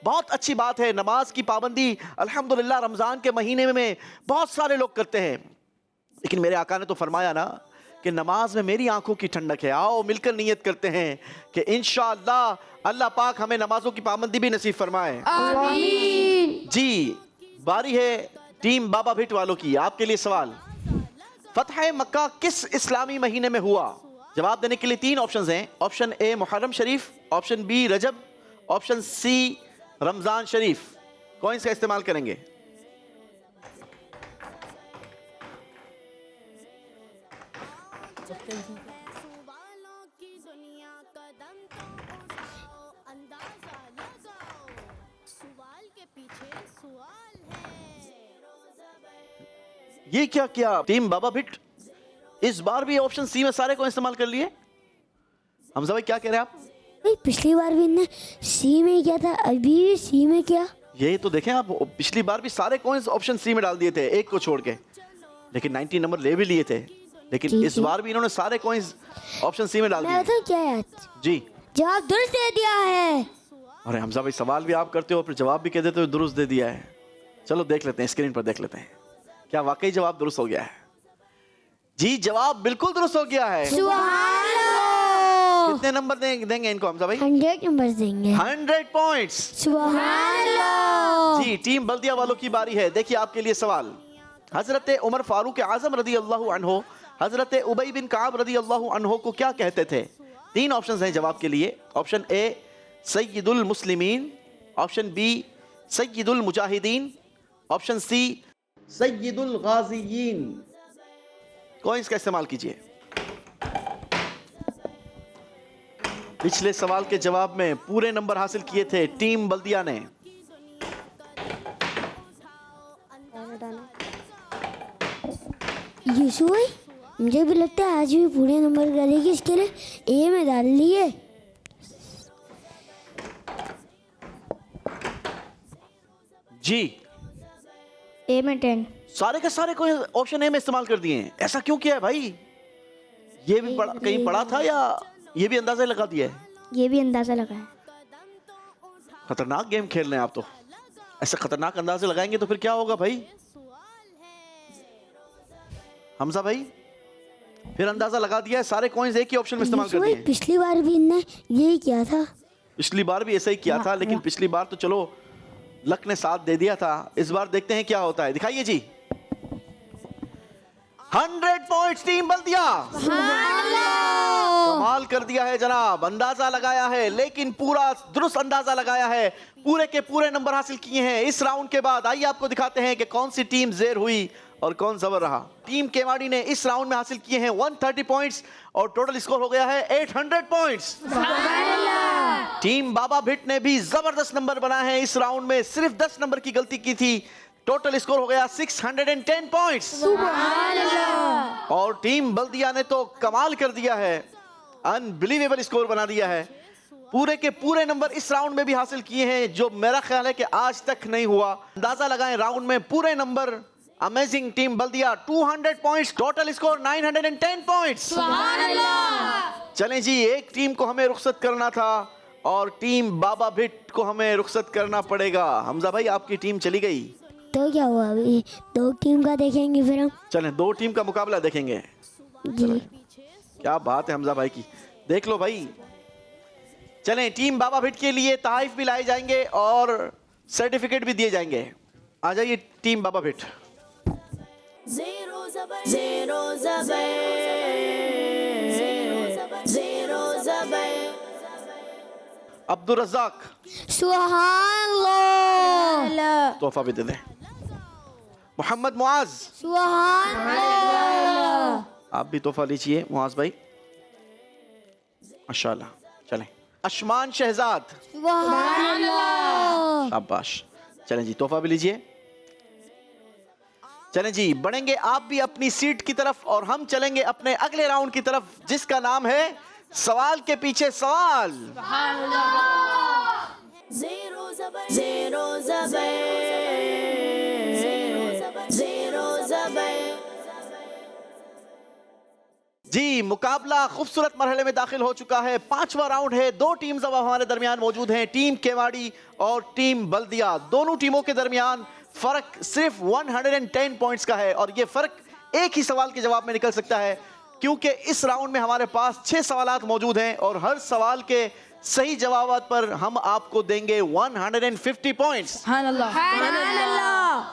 बहुत अच्छी बात है, नमाज की पाबंदी अल्हम्दुलिल्लाह रमज़ान के महीने में बहुत सारे लोग करते हैं, लेकिन मेरे आका ने तो फरमाया ना कि नमाज में मेरी आंखों की ठंडक है। आओ मिलकर नियत करते हैं कि इंशाअल्लाह अल्लाह पाक हमें नमाजों की पाबंदी भी नसीब फरमाए, आमीन। जी, बारी है टीम बाबा भिट वालों की। आपके लिए सवाल, फतह मक्का किस इस्लामी महीने में हुआ? जवाब देने के लिए 3 ऑप्शंस हैं। Option A Muharram Sharif, option B Rajab, option C Ramzan Sharif. Coins का इस्तेमाल करेंगे। सवालों की दुनिया कदम तो उठाओ, अंदाजा लगाओ, सवाल के पीछे सवाल है। ये क्या किया टीम बाबा भिट? इस बार भी ऑप्शन सी में सारे को इस्तेमाल कर लिए। हमजा भाई क्या कह रहे हैं आप? भाई पिछली बार भी इनने सी में किया था, अभी भी सी में किया। ये तो देखें आप, पिछली बार भी सारे कॉइंस ऑप्शन सी में डाल दिए थे, एक को छोड़ के, लेकिन 90 नंबर ले भी लिए थे, लेकिन इस बार भी इन्होंने सारे कॉइंस ऑप्शन सी में डाल दिए। मैं बताऊं क्या है? जी, जवाब दुरुस्त दे दिया है। अरे हमजा भाई सवाल भी आप करते हो फिर जवाब भी कह देते हो दुरुस्त दे दिया है। चलो देख लेते हैं, स्क्रीन पर देख लेते हैं क्या वाकई जवाब दुरुस्त हो गया है। जी, जवाब बिल्कुल दुरुस्त हो गया है। कितने नंबर देंगे इनको हमजा भाई? 100 नंबर देंगे। 100 पॉइंट्स। सुभान अल्लाह। जी, टीम बल्दिया वालों की बारी है। देखिए आपके लिए सवाल, हजरत उमर फारूक आजम रदी अल्लाह अन्हो हजरत उबई बिन काब रदी अल्लाह अन्हो को क्या कहते थे? 3 ऑप्शंस हैं जवाब के लिए। ऑप्शन ए सय्यदुल मुस्लिमीन, ऑप्शन बी सय्यदुल मुजाहिदीन, ऑप्शन सी सय्यदुल गाज़ियीन। कॉइंस का इस्तेमाल कीजिए। पिछले सवाल के जवाब में पूरे नंबर हासिल किए थे टीम बल्दिया ने। यूसुफ भाई, मुझे भी लगता है आज भी पूरे नंबर करेगी, इसके लिए ए में डाल लिए। जी, ए में 10। सारे के सारे कोई ऑप्शन ए में इस्तेमाल कर दिए हैं। ऐसा क्यों किया है भाई? ये भी कहीं पढ़ा था या ये भी अंदाजा लगा दिया है? ये भी अंदाजा लगा है। खतरनाक गेम खेल रहे हैं आप तो। ऐसे खतरनाक अंदाजे लगाएंगे तो फिर क्या होगा भाई? हमजा भाई फिर अंदाजा लगा दिया है, सारे कॉइंस एक ही ऑप्शन में इस्तेमाल कर दिए हैं। पिछली बार भी इनने यही किया था। पिछली बार भी ऐसा ही किया था, लेकिन पिछली बार तो चलो लक ने साथ दे दिया था। इस बार देखते हैं क्या होता है। दिखाइए जी। 100 पॉइंट्स टीम बल्दिया। कमाल कर दिया है जनाब, अंदाजा लगाया है, लेकिन पूरा दुरुस्त अंदाजा लगाया है, पूरे के पूरे नंबर हासिल किए हैं। इस राउंड के बाद आइए आपको दिखाते हैं कि कौन सी टीम ज़ेर हुई और कौन ज़बर रहा। टीम केवाड़ी ने इस राउंड में हासिल किए हैं 130 पॉइंट्स और टोटल स्कोर हो गया है 800 पॉइंट्स। टीम बाबा भिट ने भी जबरदस्त नंबर बनाए हैं इस राउंड में, सिर्फ 10 नंबर की गलती की थी। टोटल स्कोर हो गया 610 पॉइंट्स। और टीम बल्दिया ने तो कमाल कर दिया है, अनबिलीवेबल स्कोर बना दिया है। पूरे के पूरे नंबर इस राउंड में भी हासिल किए हैं, जो मेरा ख्याल है कि आज तक नहीं हुआ। अंदाजा लगाएं, राउंड में पूरे नंबर। अमेजिंग टीम बल्दिया 200 पॉइंट्स, टोटल स्कोर 910 पॉइंट्स। चलें जी, एक टीम को हमें रुखसत करना था और टीम बाबा भिट को हमें रुखसत करना पड़ेगा। हमजा भाई, आपकी टीम चली गई, तो क्या हुआ, अभी 2 टीम का देखेंगे फिर हम। चलें 2 टीम का मुकाबला देखेंगे। जी क्या बात है हमजा भाई की, देख लो भाई। चलें, टीम बाबा भिट के लिए तहफ़ भी लाए जाएंगे और सर्टिफिकेट भी दिए जाएंगे। आ जाइए team Baba Bhit. Zero zabar, zero zabar, zero zabar. Abdul Razzaq, सुभान अल्लाह, तोहफा भी दे दें। मोहम्मद मुआज, सुभान अल्लाह, आप भी तोहफा लीजिए मुआज भाई, माशाल्लाह। चलें, अशमान शहजाद, सुभान अल्लाह, शाबाश। चलें जी, तोहफा भी लीजिए। चलें जी, बढ़ेंगे आप भी अपनी सीट की तरफ और हम चलेंगे अपने अगले राउंड की तरफ, जिसका नाम है सवाल के पीछे सवाल। Zero zabar, zero zabar, zero zabar. जी, मुकाबला खूबसूरत मरहले में दाखिल हो चुका है। 5वां राउंड है। 2 टीम्स अब हमारे दरमियान मौजूद हैं, टीम केवाड़ी और टीम बल्दिया। दोनों टीमों के दरमियान फर्क सिर्फ 110 पॉइंट्स का है और ये फर्क एक ही सवाल के जवाब में निकल सकता है, क्योंकि इस राउंड में हमारे पास 6 सवालात मौजूद हैं और हर सवाल के सही जवाब पर हम आपको देंगे 150 पॉइंट्स।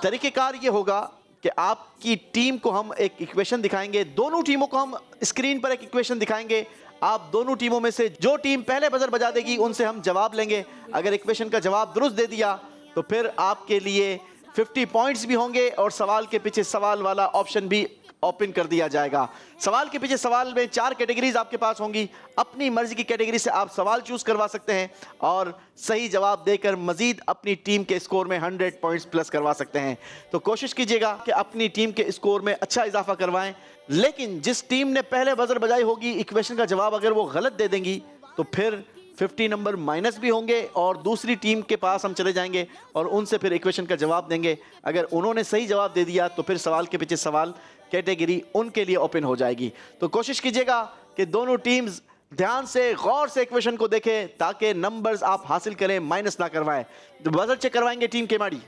तरीकेकार ये होगा कि आपकी टीम को हम एक इक्वेशन दिखाएंगे, दोनों टीमों को हम स्क्रीन पर एक इक्वेशन दिखाएंगे। आप दोनों टीमों में से जो टीम पहले बजर बजा देगी उनसे हम जवाब लेंगे। अगर इक्वेशन का जवाब दुरुस्त दे दिया तो फिर आपके लिए 50 पॉइंट्स भी होंगे और सवाल के पीछे सवाल वाला ऑप्शन भी ओपन कर दिया जाएगा। सवाल के पीछे सवाल में 4 कैटेगरीज आपके पास होंगी। अपनी मर्जी की कैटेगरी से आप सवाल चूज करवा सकते हैं और सही जवाब देकर मजीद अपनी टीम के स्कोर में 100 पॉइंट्स प्लस करवा सकते हैं। तो कोशिश कीजिएगा कि अपनी टीम के स्कोर में अच्छा इजाफा करवाएं, लेकिन जिस टीम ने पहले बजर बजाई होगी, इक्वेशन का जवाब अगर वो गलत दे देंगी तो फिर 50 नंबर माइनस भी होंगे और दूसरी टीम के पास हम चले जाएंगे और उनसे फिर इक्वेशन का जवाब देंगे। अगर उन्होंने सही जवाब दे दिया तो फिर सवाल के पीछे सवाल कैटेगरी उनके लिए ओपन हो जाएगी। तो कोशिश कीजिएगा कि दोनों टीम्स ध्यान से गौर से इक्वेशन को देखें ताकि नंबर्स आप हासिल करें, माइनस ना करवाएं। तो बजर चेक करवाएंगे टीम केमाड़ी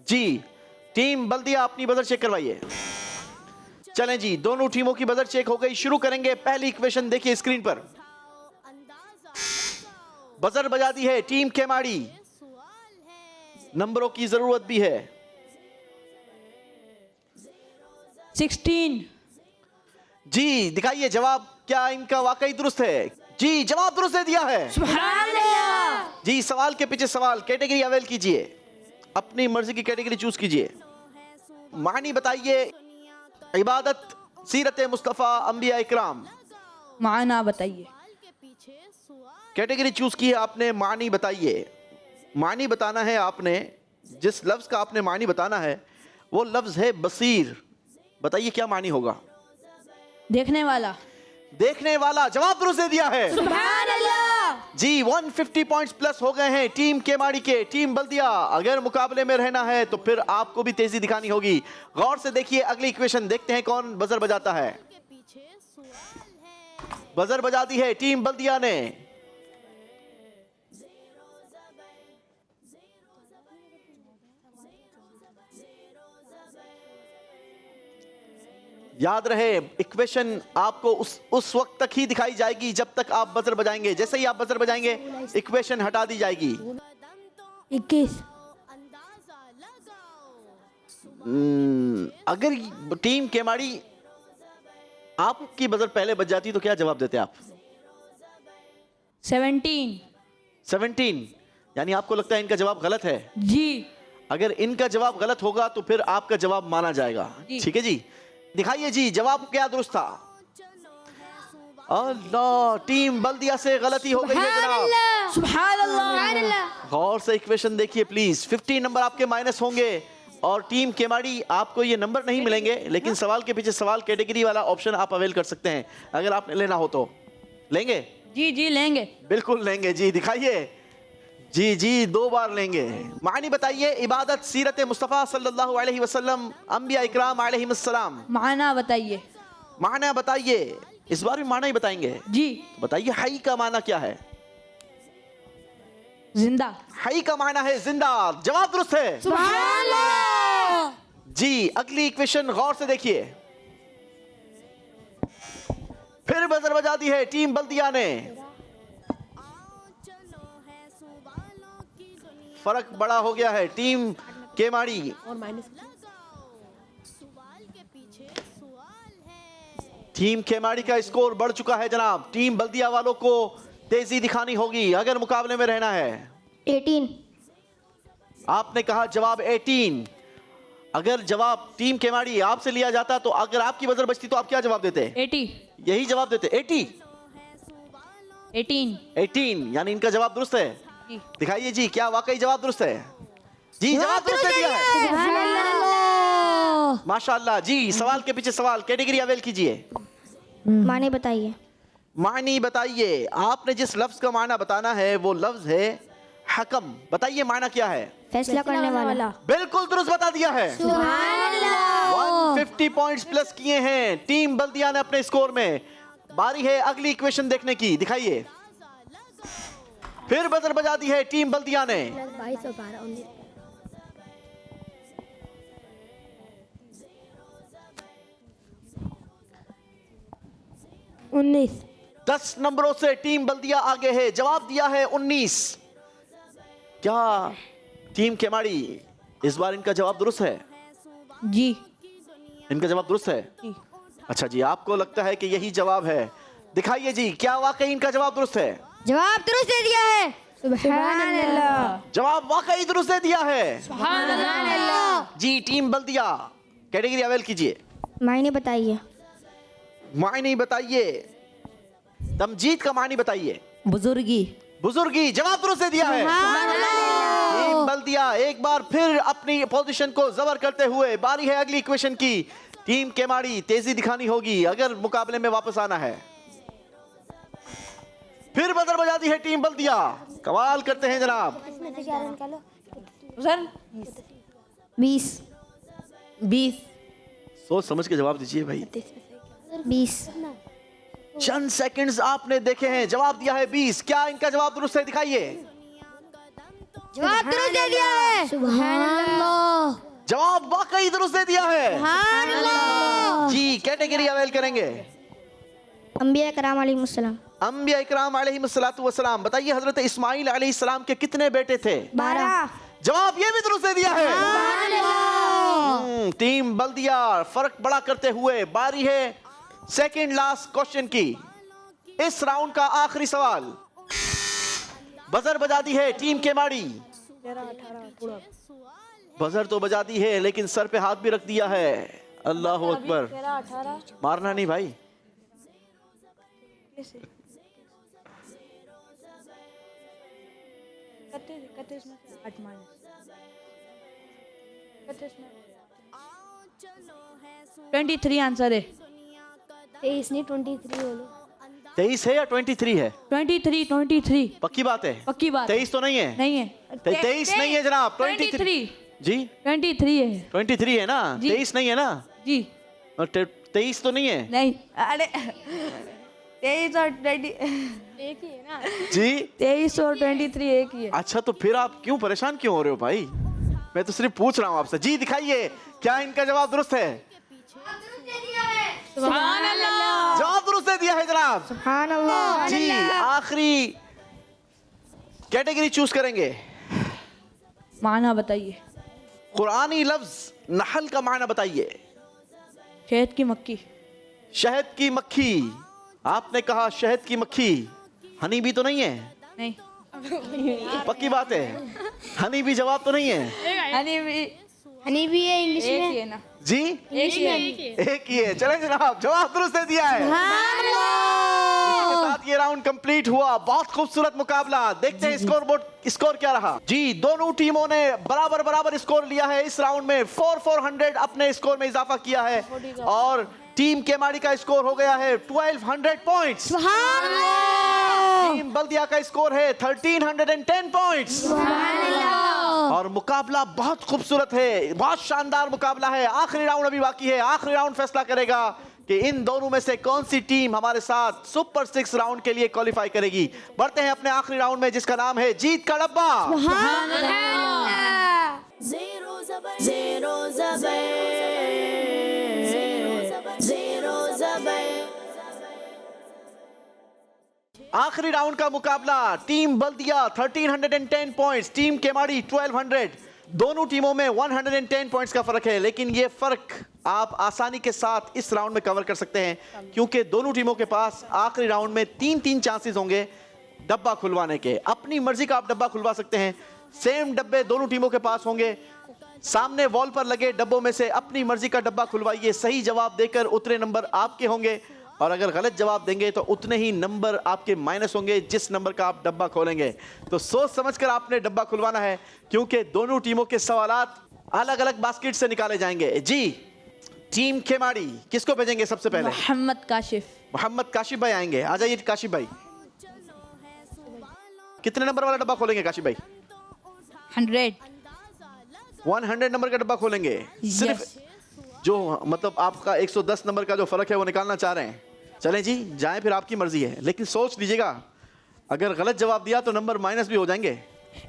जी। टीम बल्दिया अपनी बजर चेक करवाइए। चलें जी, दोनों टीमों की बजर चेक हो गई। शुरू करेंगे। पहली इक्वेशन देखिए स्क्रीन पर, बजर बजा दी है टीम केमाड़ी। नंबरों की जरूरत भी है। 16। जी, दिखाइए जवाब, क्या इनका वाकई दुरुस्त है? जी, जवाब दुरुस्त दे दिया है। जी, सवाल के पीछे सवाल, कैटेगरी अवेल कीजिए, अपनी मर्जी की कैटेगरी चूज कीजिए। मानी बताइए, इबादत, सीरत मुस्तफ़ा, अंबिया इकराम। माना बताइए। कैटेगरी चूज की है आपने, मानी बताइए। मानी बताना है आपने, जिस लफ्ज का आपने मानी बताना है वो लफ्ज है बसीर। बताइए क्या मानी होगा? देखने वाला। देखने वाला। जवाब दुरुस्त दे दिया है। सुभान अल्लाह। जी, 150 पॉइंट्स प्लस हो गए हैं टीम केमाड़ी के। टीम बल्दिया, अगर मुकाबले में रहना है तो फिर आपको भी तेजी दिखानी होगी। गौर से देखिए अगली इक्वेशन, देखते हैं कौन बजर बजाता है। बजर बजा दी है टीम बल्दिया ने। याद रहे, इक्वेशन आपको उस वक्त तक ही दिखाई जाएगी जब तक आप बजर बजाएंगे। जैसे ही आप बजर बजाएंगे इक्वेशन हटा दी जाएगी। 21। अगर टीम केमाड़ी आपकी बजर पहले बज जाती तो क्या जवाब देते आप? 17। यानी आपको लगता है इनका जवाब गलत है? जी। अगर इनका जवाब गलत होगा तो फिर आपका जवाब माना जाएगा। ठीक है जी, दिखाइए जी जवाब क्या दुरुस्त था। अल्लाह, टीम बल्दिया से गलती हो गई है जनाब। सुभान अल्लाह। गौर से इक्वेशन देखिए प्लीज। 50 नंबर आपके माइनस होंगे और टीम केमाड़ी आपको ये नंबर नहीं मिलेंगे, लेकिन सवाल के पीछे सवाल कैटेगरी वाला ऑप्शन आप अवेल कर सकते हैं अगर आपने लेना हो तो। लेंगे? जी जी लेंगे। बिल्कुल लेंगे जी, दिखाइए। जी जी 2 बार लेंगे। मानी बताइए, इबादत, सीरत मुस्तफ़ा सल्लल्लाहु अलैहि वसल्लम, अंबिया इकराम अलैहिस्सलाम। माना बताइए। माना बताइए। इस बार भी माना ही बताएंगे जी। बताइए हई का माना क्या है? जिंदा। हई का माना है जिंदा। जवाब दुरुस्त है। सुभान अल्लाह। जी अगली इक्वेशन गौर से देखिए। फिर बजर बजा दी है टीम बल्दिया ने। फर्क बड़ा हो गया है टीम केमाड़ी। टीम केमाड़ी का स्कोर बढ़ चुका है जनाब। टीम बल्दिया वालों को तेजी दिखानी होगी अगर मुकाबले में रहना है। 18। आपने कहा जवाब 18। अगर जवाब टीम केमाड़ी आपसे लिया जाता तो अगर आपकी बजर बचती तो आप क्या जवाब देते? 80। यही जवाब देते। 80। 18 यानी इनका जवाब दुरुस्त है। जी। दिखाइए जी, क्या वाकई जवाब दुरुस्त है? जी जवाब दुरुस्त है दिया है। माशाअल्लाह जी। सवाल के पीछे सवाल, कैटेगरी अवेल कीजिए। माने बताइए। मानी बताइए। आपने जिस लफ्ज का माना बताना है वो लफ्ज है हकम। बताइए माना क्या है? फैसला करने वाला। बिल्कुल दुरुस्त बता दिया है। 150 पॉइंट्स प्लस किए हैं टीम बल्दिया ने अपने स्कोर में। बारी है अगली इक्वेशन देखने की, दिखाइए। फिर बजर बजा दी है टीम बल्दिया ने। 19। 10 नंबरों से टीम बल्दिया आगे है। जवाब दिया है 19। क्या टीम केमाड़ी इस बार इनका जवाब दुरुस्त है? जी। इनका जवाब दुरुस्त है। जी। अच्छा जी, आपको लगता है कि यही जवाब है? दिखाइए जी, क्या वाकई इनका जवाब दुरुस्त है? जवाब दुरुस्त दे दिया है। सुभान अल्लाह। जवाब वाकई दुरुस्त दे दिया है। सुभान अल्लाह। जी टीम बल्दिया कैटेगरी अवेल कीजिए। मायने बताइए। मायने बताइए। तमजीद का मानी बताइए। बुजुर्गी। बुजुर्गी। जवाब दुरुस्त दे दिया है। टीम बल्दिया एक बार फिर अपनी पोजीशन को जबर करते हुए। बारी है अगली इक्वेशन की। टीम केमाड़ी तेजी दिखानी होगी अगर मुकाबले में वापस आना है। फिर बजर बजा दी है टीम बल्दिया। कमाल करते हैं जनाब। सर 20। सोच समझ के जवाब दीजिए भाई। 20। चंद सेकंड्स आपने देखे हैं। जवाब दिया है 20। क्या इनका जवाब दुरुस्त है? दिखाइए। जवाब दुरुस्त दे दिया है। सुभान अल्लाह। जवाब वाकई दुरुस्त दे दिया है। सुभान अल्लाह। जी कैटेगरी अवेल करेंगे। अंबिया कराम अलैहिस्सलाम। अंबिया इकराम अलैहिस्सलातु वस्सलाम। बताइए हजरत इस्माइल अलैहिस्सलाम के कितने बेटे थे? 12। जवाब ये भी दुरुस्त दे दिया है। टीम बल्दिया फर्क बड़ा करते हुए। बारी है सेकंड लास्ट क्वेश्चन की। इस राउंड का आखिरी सवाल। बजर बजा दी है टीम केमाड़ी। बजर तो बजा दी है लेकिन सर पे हाथ भी रख दिया है। अल्लाह अकबर। मारना नहीं भाई। ट्वेंटी 23 आंसर है। 23 नहीं 23 बोलो। 23 है या 23 है? 23 पक्की बात है? पक्की बात। 23 तो नहीं है। नहीं है। 23 नहीं है जनाब। 23 जी 23 है। 23 है ना? जी। 23 नहीं है ना? जी। और 23 तो नहीं है? नहीं अरे 23 और 20 एक ही है ना। जी 23 और 23 एक ही है। अच्छा, तो फिर आप क्यों परेशान क्यों हो रहे हो भाई? मैं तो सिर्फ पूछ रहा हूँ आपसे। जी दिखाइए, क्या इनका जवाब दुरुस्त है? सुभान अल्लाह। जवाब दुरुस्त दे दिया है जनाब। सुभान अल्लाह। जी आखिरी कैटेगरी चूज करेंगे। माना बताइए। कुरानी लफ्ज नहल का माना बताइए। शहद की मक्खी। शहद की मक्खी। आपने कहा शहद की मक्खी। हनी भी तो नहीं है? नहीं। पक्की बात है? हनी भी जवाब तो नहीं है? हनी भी है इंग्लिश एक में। ही है ना। जी एक ही है। एक ही है। चले जनाब, जवाब दुरुस्त दे दिया है। साथ ये राउंड कंप्लीट हुआ। बहुत खूबसूरत मुकाबला। देखते हैं स्कोर बोर्ड स्कोर क्या रहा। जी, दोनों टीमों ने बराबर स्कोर लिया है इस राउंड में। 400 अपने स्कोर में इजाफा किया है और टीम केमाड़ी का स्कोर हो गया है 1200 पॉइंट्स। टीम बल्दिया का स्कोर है 1310 पॉइंट्स। और मुकाबला बहुत खूबसूरत है, बहुत शानदार मुकाबला है। आखिरी राउंड अभी बाकी है। आखिरी राउंड फैसला करेगा कि इन दोनों में से कौन सी टीम हमारे साथ सुपर 6 राउंड के लिए क्वालिफाई करेगी। बढ़ते हैं अपने आखिरी राउंड में जिसका नाम है जीत का डब्बा। Zero Zabay. Zero Zabay. आखिरी राउंड का मुकाबला टीम बल्दिया 1310 पॉइंट्स, टीम केमाड़ी 1200। दोनों टीमों में 110 पॉइंट्स का फर्क है, लेकिन ये फर्क आप आसानी के साथ इस राउंड में कवर कर सकते हैं क्योंकि दोनों टीमों के पास आखिरी राउंड में 3 चांसेस होंगे डब्बा खुलवाने के। अपनी मर्जी का आप डब्बा खुलवा सकते हैं। सेम डब्बे दोनों टीमों के पास होंगे। सामने वॉल पर लगे डब्बों में से अपनी मर्जी का डब्बा खुलवाइए। सही जवाब देकर उतने नंबर आपके होंगे और अगर गलत जवाब देंगे तो उतने ही नंबर आपके माइनस होंगे जिस नंबर का आप डब्बा खोलेंगे। तो सोच समझकर आपने डब्बा खुलवाना है क्योंकि दोनों टीमों के सवालात अलग अलग बास्केट से निकाले जाएंगे। जी, टीम केमाड़ी किसको भेजेंगे सबसे पहले? मोहम्मद काशिफ। मोहम्मद काशिफ भाई आएंगे। आ जाइए काशिफ भाई। कितने नंबर वाला डब्बा खोलेंगे काशिफ भाई? 100 नंबर का डब्बा खोलेंगे। सिर्फ जो मतलब आपका 110 नंबर का जो फर्क है वो निकालना चाह रहे हैं। चलें जी, जाएं, फिर आपकी मर्जी है, लेकिन सोच लीजिएगा अगर गलत जवाब दिया तो नंबर माइनस भी हो जाएंगे।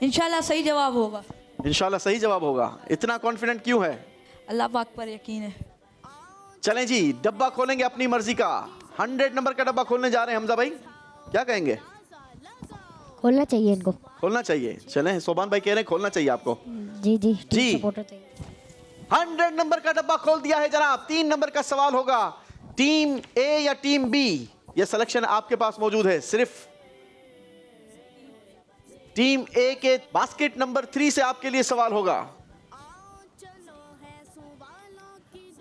इंशाल्लाह सही जवाब होगा। इंशाल्लाह सही जवाब होगा। इतना कॉन्फिडेंट क्यों है? अल्लाह पाक पर यकीन है। चलें जी, डब्बा खोलेंगे अपनी मर्जी का। 100 नंबर का डब्बा खोलने जा रहे हैं। हमजा भाई क्या कहेंगे? खोलना चाहिए इनको। खोलना चाहिए। चलें, सोबान भाई कह रहे हैं खोलना चाहिए आपको। जी जी जी। सपोर्टर चाहिए। 100 नंबर का डब्बा खोल दिया है जनाब। 3 नंबर का सवाल होगा, टीम ए या टीम बी? यह सिलेक्शन आपके पास मौजूद है। सिर्फ टीम ए के बास्केट नंबर 3 से आपके लिए सवाल होगा।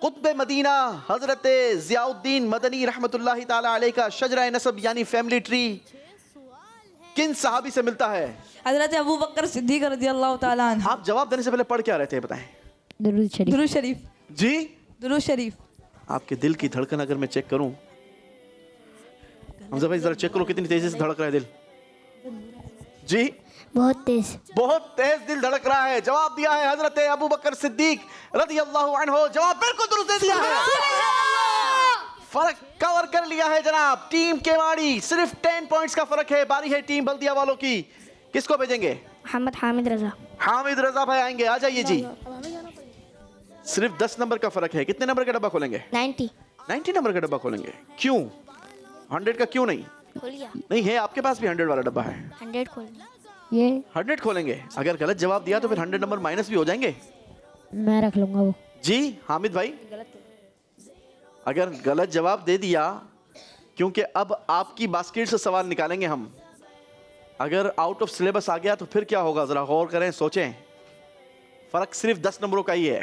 कुतुब मदीना हजरत जियाउद्दीन मदनी रहमतुल्लाहि ताला अलैह का शजरा नसब यानी फैमिली ट्री किन सहाबी से मिलता है? हजरत अबू बकर सिद्दीक रज़ियल्लाहु ताला अन्हु। आप जवाब देने से पहले पढ़ क्या रहे थे बताएं? दुरूद शरीफ। दुरूद शरीफ। जी, दुरूद शरीफ। आपके दिल की धड़कन अगर मैं चेक करूं, हमजा भाई जरा चेक करो कितनी तेजी से धड़क रहा है दिल। जी, बहुत तेज। बहुत तेज दिल धड़क रहा है। जवाब दिया है हजरत अबू बकर सिद्दीक रज़ियल्लाहु अन्हु। जवाब बिल्कुल दुरुस्त दे दिया है। फर्क कवर कर लिया है जनाब। टीम केवाड़ी सिर्फ 10 पॉइंट्स का फर्क है। बारी है टीम बल्दिया वालों की। किसको भेजेंगे? मोहम्मद हामिद रजा। हामिद रजा भाई आएंगे। आ जाइए जी। सिर्फ 10 नंबर का फर्क है। कितने नंबर का डब्बा खोलेंगे? 90 नंबर का डब्बा खोलेंगे। क्यों 100 का क्यों नहीं? नहीं है, आपके पास भी 100 वाला डब्बा है। 100 खोलना। ये 100 खोलेंगे। अगर गलत जवाब दिया तो फिर 100 नंबर माइनस भी हो जाएंगे। मैं रख लूंगा वो। जी हामिद भाई, अगर गलत जवाब दे दिया, क्योंकि अब आपकी बास्केट से सवाल निकालेंगे हम, अगर आउट ऑफ सिलेबस आ गया तो फिर क्या होगा? जरा गौर करें, सोचें। फर्क सिर्फ 10 नंबरों का ही है,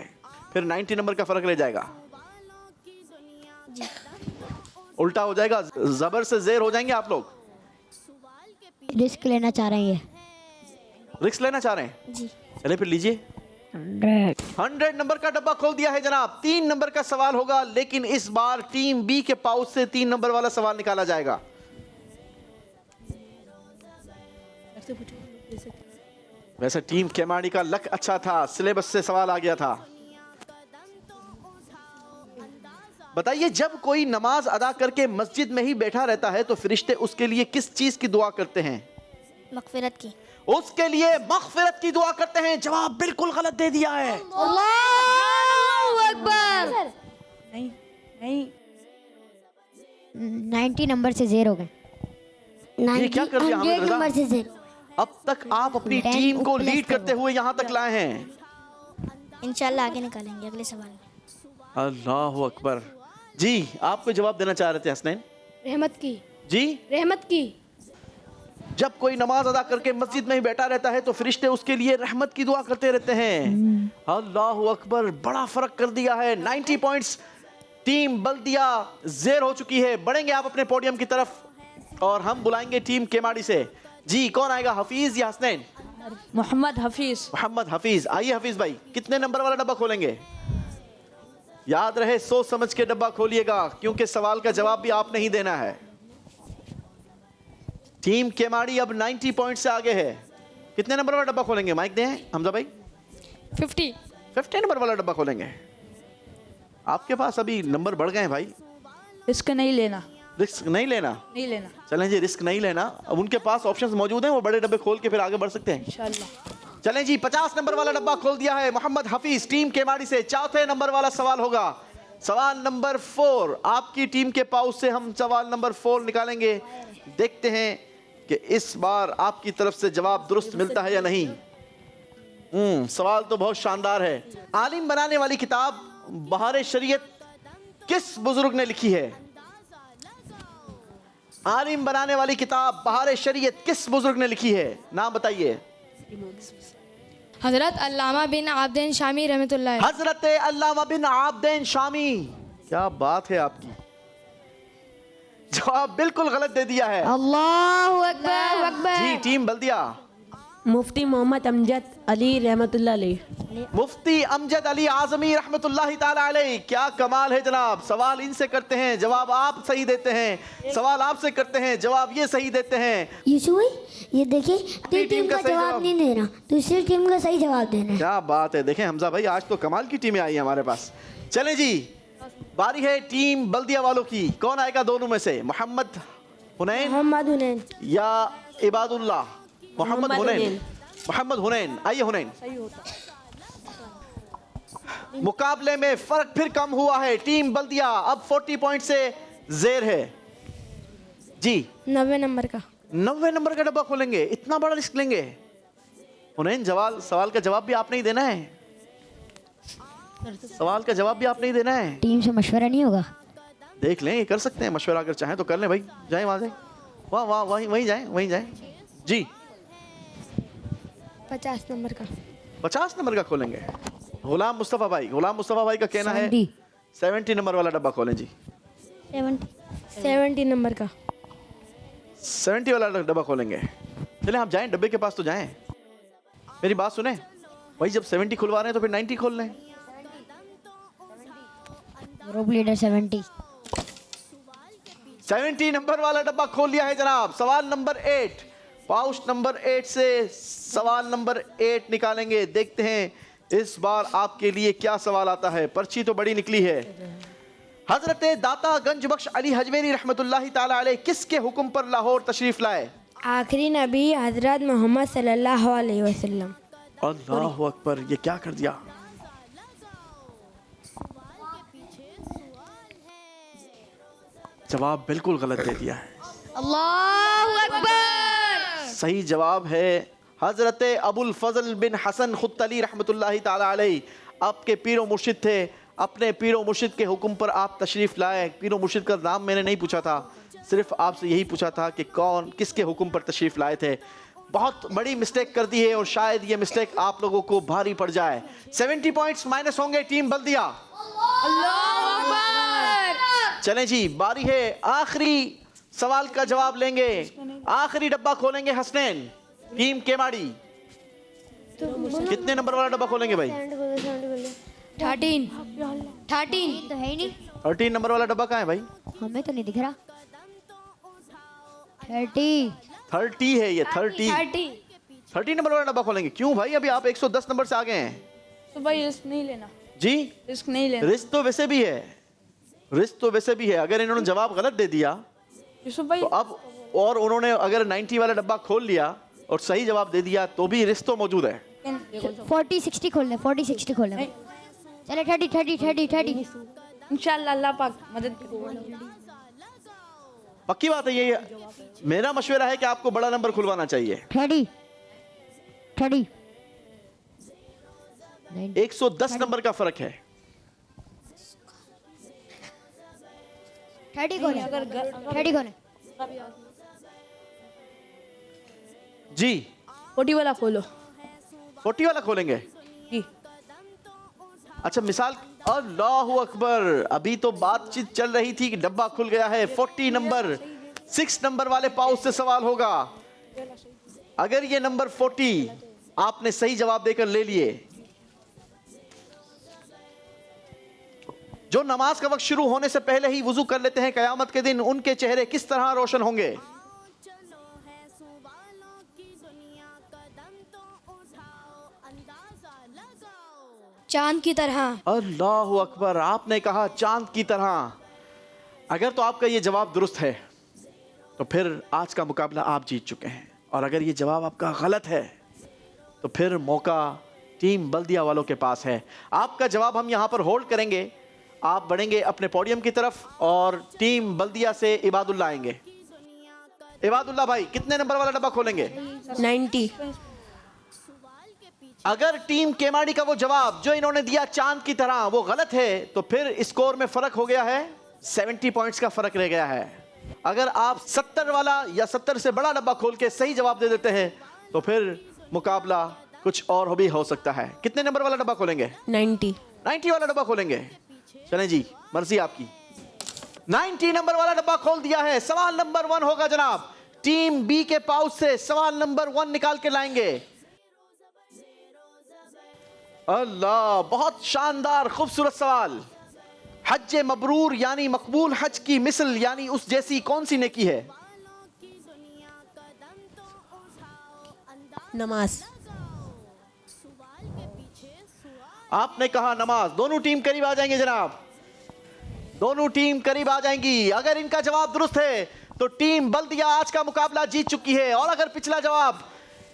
फिर 90 नंबर का फर्क रह जाएगा। उल्टा हो जाएगा, जबर से जेर हो जाएंगे आप लोग। रिस्क लेना चाह रहे हैं। रिस्क लेना चाह रहे हैं जी। चले फिर लीजिए। 100 नंबर का डब्बा खोल दिया है जनाब। 3 नंबर का सवाल होगा, लेकिन इस बार टीम बी के पाउच से 3 नंबर वाला सवाल निकाला जाएगा। वैसे टीम केमाड़ी का लक अच्छा था, सिलेबस से सवाल आ गया था। बताइए, जब कोई नमाज अदा करके मस्जिद में ही बैठा रहता है तो फरिश्ते उसके लिए किस चीज की दुआ करते हैं? मगफिरत की। उसके लिए मगफिरत की दुआ करते हैं। जवाब बिल्कुल गलत दे दिया है। अल्लाहू अकबर। नहीं नहीं 90 नंबर से जेर हो गए। ये क्या कर दिया हामिद 100 रजा? नंबर से जेर। अब तक आप अपनी टीम को लीड करते हुए यहाँ तक लाए हैं। इंशाल्लाह आगे निकालेंगे अगले सवाल में। अल्लाह अकबर। जी, आप कोई जवाब देना चाह रहे थे हसनैन? रहमत की। जी, रहमत की। जब कोई नमाज अदा करके मस्जिद में ही बैठा रहता है तो फरिश्ते उसके लिए रहमत की दुआ करते रहते हैं। अल्लाह अकबर, बड़ा फर्क कर दिया है। 90 पॉइंट्स टीम बल्दिया जेर हो चुकी है। बढ़ेंगे आप अपने पोडियम की तरफ। और हम बुलाएंगे टीम केमाड़ी से। जी कौन आएगा, हफीज या हसनैन? मोहम्मद हफीज। मोहम्मद हफीज। आइए हफीज भाई, कितने नंबर वाला डब्बा खोलेंगे? याद रहे सोच समझ के डब्बा खोलिएगा, क्योंकि सवाल का जवाब भी आपने ही देना है। टीम केमाड़ी अब 90 पॉइंट से आगे है। कितने नंबर वाला डब्बा खोलेंगे? माइक दें हमजा भाई। 50 नंबर वाला डब्बा खोलेंगे। आपके पास अभी नंबर बढ़ गए हैं भाई। रिस्क नहीं लेना। रिस्क नहीं लेना? नहीं लेना। चलें जी, रिस्क नहीं लेना। अब उनके पास ऑप्शंस मौजूद हैं, वो बड़े डब्बे खोल के फिर आगे बढ़ सकते हैं इंशाल्लाह। चलें जी, 50 नंबर वाला डब्बा खोल दिया है मोहम्मद हफीज टीम केमाड़ी से। चौथे नंबर वाला सवाल होगा सवाल नंबर 4। आपकी टीम के पाउच से हम सवाल नंबर 4 निकालेंगे। देखते हैं कि इस बार आपकी तरफ से जवाब दुरुस्त मिलता है या नहीं। सवाल तो बहुत शानदार है। आलिम बनाने वाली किताब बहार शरीयत किस बुजुर्ग ने लिखी है? आलिम बनाने वाली किताब बहार शरीयत किस बुजुर्ग ने लिखी है? नाम बताइए। हजरत अल्लामा बिन आब्दीन शामी रहमतुल्लाह। हजरत अल्लामा बिन आब्दीन शामी। क्या बात है आपकी, जवाब बिल्कुल गलत दे दिया है। अल्लाहु अकबर। जी टीम बल्दिया। मुफ्ती मोहम्मद अमजद अली रहमतुल्लाह अलैह। मुफ्ती अमजद अली आजमी रहमतुल्लाहि ताला अलैह। क्या कमाल है जनाब। सवाल इनसे करते हैं, जवाब आप सही देते हैं। सवाल आपसे करते हैं, जवाब ये सही देते हैं। यूसुफ भाई ये देखिए, दूसरी टीम का जवाब नहीं देना, दूसरी टीम का सही जवाब देना है। क्या बात है। देखें हमजा भाई, आज तो कमाल की टीमें आई हैं हमारे पास। चलें जी, बारी है टीम बल्दिया वालों की। कौन आएगा दोनों में से? मोहम्मद हुनैन या इबादुल्लाह? मोहम्मद हुनैन। मोहम्मद हुनैन। आइए हुनैन। मुकाबले में फर्क फिर कम हुआ है। टीम बल्दिया अब 40 पॉइंट से जेर है। जी 90 नंबर का। 90 नंबर का डब्बा खोलेंगे? इतना बड़ा रिस्क लेंगे? हुनैन सवाल का जवाब भी आपने ही देना है। सवाल का जवाब भी आपने ही देना है। टीम से मशवरा नहीं होगा? देख लें, ये कर सकते हैं मशवरा, अगर चाहें तो कर लें भाई। जाएं वहां से, वहाँ वहीं जाएं। जी 50 नंबर का। 50 नंबर का खोलेंगे? गुलाम मुस्तफ़ा भाई का कहना है 70 नंबर वाला डब्बा खोलें जी। 70 नंबर का। 70 वाला डब्बा खोलेंगे। चले आप जाएं, डब्बे के पास तो जाएं। मेरी बात सुने भाई, जब 70 खुलवा रहे हैं तो फिर 90 खोल लें। ग्रुप लीडर 70 नंबर वाला डब्बा खोल लिया है जनाब। सवाल नंबर 8, पाउच नंबर 8 से सवाल नंबर 8 निकालेंगे। देखते हैं इस बार आपके लिए क्या सवाल आता है। पर्ची तो बड़ी निकली है। हजरत दाता गंज बख्श अली हजवेरी रहमतुल्लाहि ताला अलैह किसके हुक्म पर लाहौर तशरीफ लाए? आखिरी नबी हजरत मोहम्मद सल्लल्लाहु अलैहि वसल्लम। अल्लाहु अकबर। ये क्या कर दिया? जवाब बिल्कुल गलत दे दिया है। अल्लाहु अकबर। सही जवाब है हजरत अबुल फजल बिन हसन खुत्तली रहमतुल्लाहि ताला अलैह। आपके पीरो मुर्शिद थे। अपने पीरो मुर्शिद के हुक्म पर आप तशरीफ़ लाए। पीरो मुर्शिद का नाम मैंने नहीं पूछा था, सिर्फ आपसे यही पूछा था कि कौन किसके हुक्म पर तशरीफ़ लाए थे। बहुत बड़ी मिस्टेक कर दी है और शायद ये मिस्टेक आप लोगों को भारी पड़ जाए। 70 पॉइंट्स माइनस होंगे टीम बल्दिया। चलें जी, बारी है आखिरी सवाल का जवाब लेंगे। आखिरी डब्बा खोलेंगे हसनैन टीम केमाड़ी। कितने नंबर वाला डब्बा खोलेंगे भाई? 13 तो है ही नहीं। 13 नंबर वाला डब्बा कहाँ है भाई? हमें तो नहीं दिख रहा। 30 है ये। 30 नंबर वाला डब्बा खोलेंगे। क्यों भाई, अभी आप 110 नंबर से आ गए हैं। तो भाई रिस्क नहीं लेना। जी रिस्क नहीं लेना। रिस्क तो वैसे भी है। अगर इन्होंने जवाब गलत दे दिया यूसुफ भाई तो अब, और उन्होंने अगर 90 वाला डब्बा खोल लिया और सही जवाब दे दिया तो भी रिस्क तो मौजूद है। 40-60 खोल ले। 40-60 खोल ले। चले 30 इंशाल्लाह अल्लाह पाक मदद करेगा। पक्की बात है ये। मेरा मशवरा है कि आपको बड़ा नंबर खुलवाना चाहिए। 30 110 नंबर का फर्क है। 30 खोले। 30 खोले। जी 40 वाला खोलो। 40 वाला खोलेंगे जी। अच्छा मिसाल, अल्लाहु अकबर। अभी तो बातचीत चल रही थी कि डब्बा खुल गया है। 40 नंबर 6 नंबर वाले पाउच से सवाल होगा। अगर ये नंबर 40 आपने सही जवाब देकर ले लिए, जो नमाज का वक्त शुरू होने से पहले ही वुजू कर लेते हैं कयामत के दिन, उनके चेहरे किस तरह रोशन होंगे? चांद की तरह। अल्लाहु अकबर, आपने कहा चांद की तरह। अगर तो आपका ये जवाब दुरुस्त है तो फिर आज का मुकाबला आप जीत चुके हैं, और अगर ये जवाब आपका गलत है तो फिर मौका टीम बल्दिया वालों के पास है। आपका जवाब हम यहाँ पर होल्ड करेंगे। आप बढ़ेंगे अपने पोडियम की तरफ और टीम बल्दिया से इबादुल्ला आएंगे। इबादुल्ला भाई, कितने नंबर वाला डब्बा खोलेंगे? 90। अगर टीम केमाड़ी का वो जवाब जो इन्होंने दिया चांद की तरह वो गलत है तो फिर स्कोर में फर्क हो गया है, 70 पॉइंट्स का फर्क रह गया है। अगर आप 70 वाला या 70 से बड़ा डब्बा खोल के सही जवाब दे देते हैं तो फिर मुकाबला कुछ और भी हो सकता है। कितने नंबर वाला डब्बा खोलेंगे? 90 वाला डब्बा खोलेंगे। चलें जी, मर्जी आपकी। 90 नंबर वाला डब्बा खोल दिया है। सवाल नंबर 1 होगा जनाब। टीम बी के पाउच से सवाल नंबर 1 निकाल के लाएंगे। अल्लाह, बहुत शानदार खूबसूरत सवाल। हज मबरूर यानी मकबूल हज की मिसल यानी उस जैसी कौन सी नेकी है? नमाज। आपने कहा नमाज। दोनों टीम करीब आ जाएंगे जनाब, दोनों टीम करीब आ जाएंगी। अगर इनका जवाब दुरुस्त है तो टीम बल्दिया आज का मुकाबला जीत चुकी है, और अगर पिछला जवाब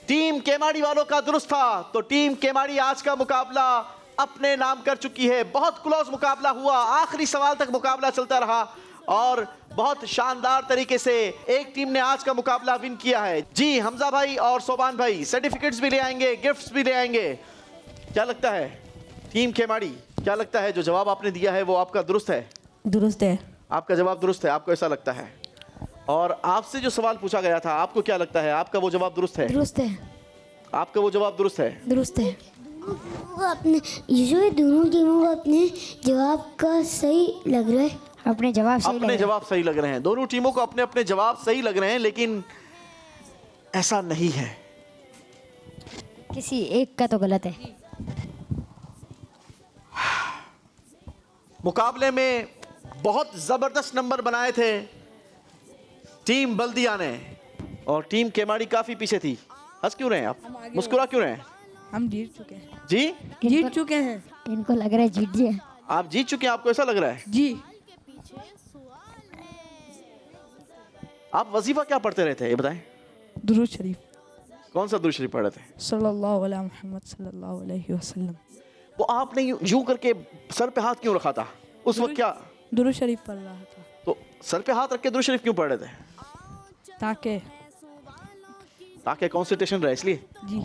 टीम केमाड़ी वालों का दुरुस्त था तो टीम केमाड़ी आज का मुकाबला अपने नाम कर चुकी है। बहुत क्लोज मुकाबला हुआ, आखिरी सवाल तक मुकाबला चलता रहा और बहुत शानदार तरीके से एक टीम ने आज का मुकाबला विन किया है। जी हमजा भाई और सोबान भाई सर्टिफिकेट्स भी ले आएंगे, गिफ्ट्स भी ले आएंगे। क्या लगता है टीम केमाड़ी, क्या लगता है जो जवाब आपने दिया है वो आपका दुरुस्त है? दुरुस्त है। आपका जवाब दुरुस्त है, आपको ऐसा लगता है? और आपसे जो सवाल पूछा गया था आपको क्या लगता है, आपका वो जवाब दुरुस्त है? दुरुस्त है। आपका वो जवाब दुरुस्त है? दुरुस्त है। अपने ये दोनों टीमों को अपने जवाब का सही लग रहा है। अपने जवाब सही अपने जवाब सही लग रहे हैं। दोनों टीमों को अपने अपने जवाब सही लग रहे हैं, लेकिन ऐसा नहीं है, किसी एक का तो गलत है। मुकाबले में बहुत जबरदस्त नंबर बनाए थे टीम बल्दिया ने, और टीम केमाड़ी काफी पीछे थी। हंस क्यों रहे हैं आप, मुस्कुरा क्यों रहे हैं? हम जीत चुके हैं जी जीत चुके हैं। इनको लग रहा है जीत गए। आप जीत चुके हैं, आपको ऐसा लग रहा है? जी। आप वजीफा क्या पढ़ते रहते हैं ये बताएं? दुरूद शरीफ। कौन सा दुरूद शरीफ पढ़ रहे थे? सल्लल्लाहु अलैहि मुहम्मद सल्लल्लाहु अलैहि वसल्लम। वो आपने यूं करके सर पे हाथ क्यों रखा था उस वक्त? क्या दुरूद शरीफ पढ़ रहा था। तो सर पे हाथ रख के दुरूद शरीफ क्यों पढ़ रहे थे? ताकि कंसंट्रेशन रहे, इसलिए। जी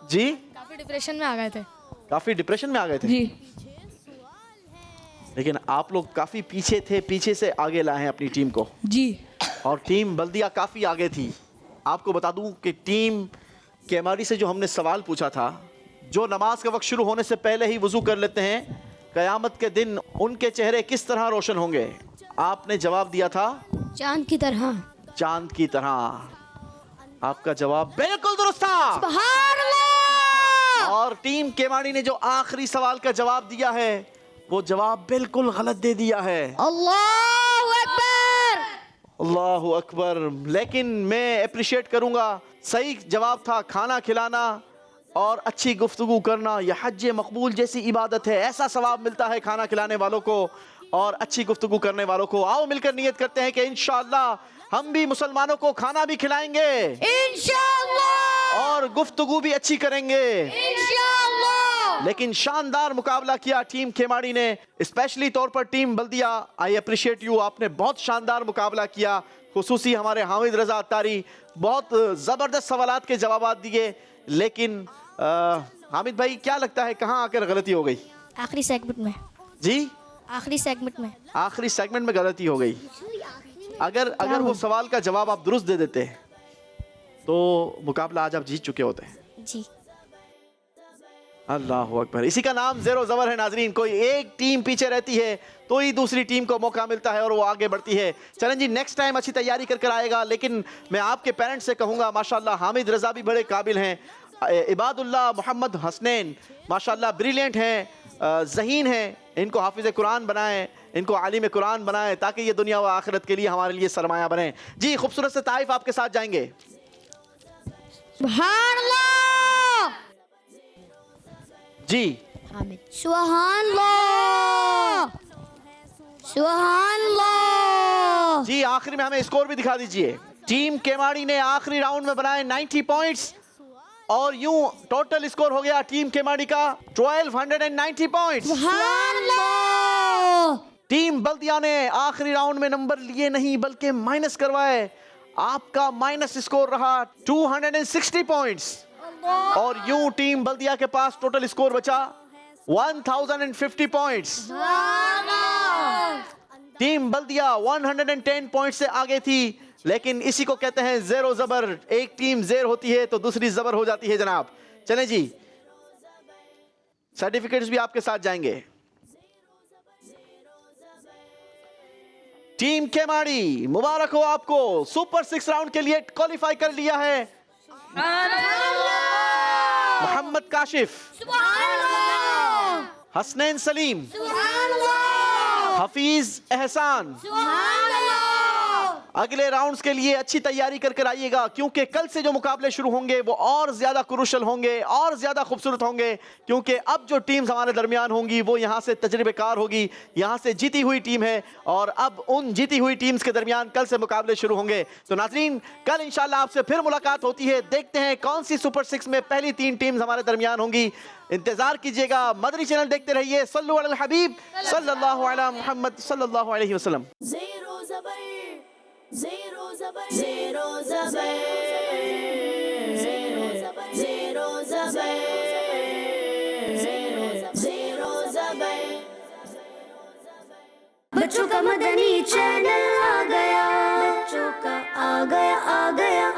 जी काफी डिप्रेशन में आ गए थे। काफी डिप्रेशन में आ गए थे। जी। लेकिन आप लोग काफी पीछे थे, पीछे से आगे लाए हैं अपनी टीम को। जी। और टीम बल्दिया काफी आगे थी। आपको बता दूं कि टीम केमाड़ी से जो हमने सवाल पूछा था, जो नमाज का वक्त शुरू होने से पहले ही वुजू कर लेते हैं कयामत के दिन उनके चेहरे किस तरह रोशन होंगे, आपने जवाब दिया था चांद की तरह। चांद की तरह। आपका जवाब बिल्कुल दुरुस्त था। सुभान अल्लाह। और टीम केमाड़ी ने जो आखिरी सवाल का जवाब दिया है वो जवाब बिल्कुल गलत दे दिया है। अल्लाहु अकबर। अल्लाहु अकबर। लेकिन मैं अप्रिशिएट करूंगा, सही जवाब था खाना खिलाना और अच्छी गुफ्तगू करना। यह हज मकबूल जैसी इबादत है, ऐसा सवाब मिलता है खाना खिलाने वालों को और अच्छी गुफ्तगू करने वालों को। आओ मिलकर नियत करते हैं कि इंशाअल्लाह हम भी मुसलमानों को खाना भी खिलाएंगे इंशाअल्लाह, और गुफ्तगू भी अच्छी करेंगे इंशाअल्लाह। लेकिन शानदार मुकाबला किया टीम खेमाड़ी ने, स्पेशली तौर पर team Baldia. I appreciate you, आपने बहुत शानदार मुकाबला किया। खुसूसी हमारे हामिद रजा अत्तारी, बहुत ज़बरदस्त सवालात के जवाब दिए। लेकिन हामिद भाई क्या लगता है कहाँ आकर गलती हो गई? आखिरी सेगमेंट में। जी आखिरी सेगमेंट में। आखिरी सेगमेंट में गलती हो गई। अगर वो सवाल का जवाब आप दुरुस्त दे देते तो मुकाबला आज आप जीत चुके होते हैं। जी। अल्लाह अकबर। इसी का नाम ज़ेरो ज़बर है नाजरीन। कोई एक टीम पीछे रहती है तो ही दूसरी टीम को मौका मिलता है और वो आगे बढ़ती है। चलें जी, नेक्स्ट टाइम अच्छी तैयारी कर कर आएगा। लेकिन मैं आपके पेरेंट्स से कहूँगा, माशाल्लाह हामिद रज़ा भी बड़े काबिल हैं, इबादुल्लाह मोहम्मद हसनैन माशाल्लाह ब्रिलियंट हैं, ज़हीन हैं, इनको हाफिज़ कुरान बनाएं, इनको आलिम कुरान बनाएं ताकि ये दुनिया व आखिरत के लिए हमारे लिए सरमाया बने। जी, खूबसूरत से तारीफ आपके साथ जाएंगे। जी सुभानअल्लाह, सुभानअल्लाह। जी, आखिरी में हमें स्कोर भी दिखा दीजिए। टीम केमाड़ी ने आखिरी राउंड में बनाए 90 पॉइंट्स और यूं टोटल स्कोर हो गया टीम केमाड़ी का 1290 पॉइंट्स। सुभानअल्लाह। टीम बल्दिया ने आखिरी राउंड में नंबर लिए नहीं बल्कि माइनस करवाए। आपका माइनस स्कोर रहा 260 पॉइंट्स और यूं टीम बल्दिया के पास टोटल स्कोर बचा 1050 पॉइंट्स। टीम बल्दिया 110 पॉइंट से आगे थी, लेकिन इसी को कहते हैं ज़ेरो ज़बर। एक टीम ज़ेर होती है तो दूसरी ज़बर हो जाती है जनाब। चलें जी, सर्टिफिकेट्स भी आपके साथ जाएंगे। टीम केमाड़ी मुबारक हो आपको, सुपर 6 राउंड के लिए क्वालिफाई कर लिया है। मोहम्मद काशिफ, हसनैन सलीम, हफीज एहसान, अगले राउंड्स के लिए अच्छी तैयारी कर आइएगा, क्योंकि कल से जो मुकाबले शुरू होंगे वो और ज्यादा क्रूशल होंगे, और ज्यादा खूबसूरत होंगे, क्योंकि अब जो टीम्स हमारे दरमियान होंगी वो यहाँ से तजर्बेकार होगी, यहाँ से जीती हुई टीम है और अब उन जीती हुई टीम्स के दरमियान कल से मुकाबले शुरू होंगे। तो नाज़रीन, कल इंशाल्लाह आपसे फिर मुलाकात होती है। देखते हैं कौन सी सुपर 6 में पहली 3 टीम्स हमारे दरमियान होंगी। इंतजार कीजिएगा, मदनी चैनल देखते रहिए। सल्लु अलल हबीब सल्लल्लाहु अलैहि मुहम्मद सल्लल्लाहु अलैहि वसल्लम। ज़ेरो ज़बर, ज़ेरो ज़बर, ज़ेरो ज़बर, ज़ेरो ज़बर, ज़ेरो ज़बर, ज़ेरो ज़बर। बच्चों का मदनी चैनल आ गया, बच्चों का आ गया, आ गया।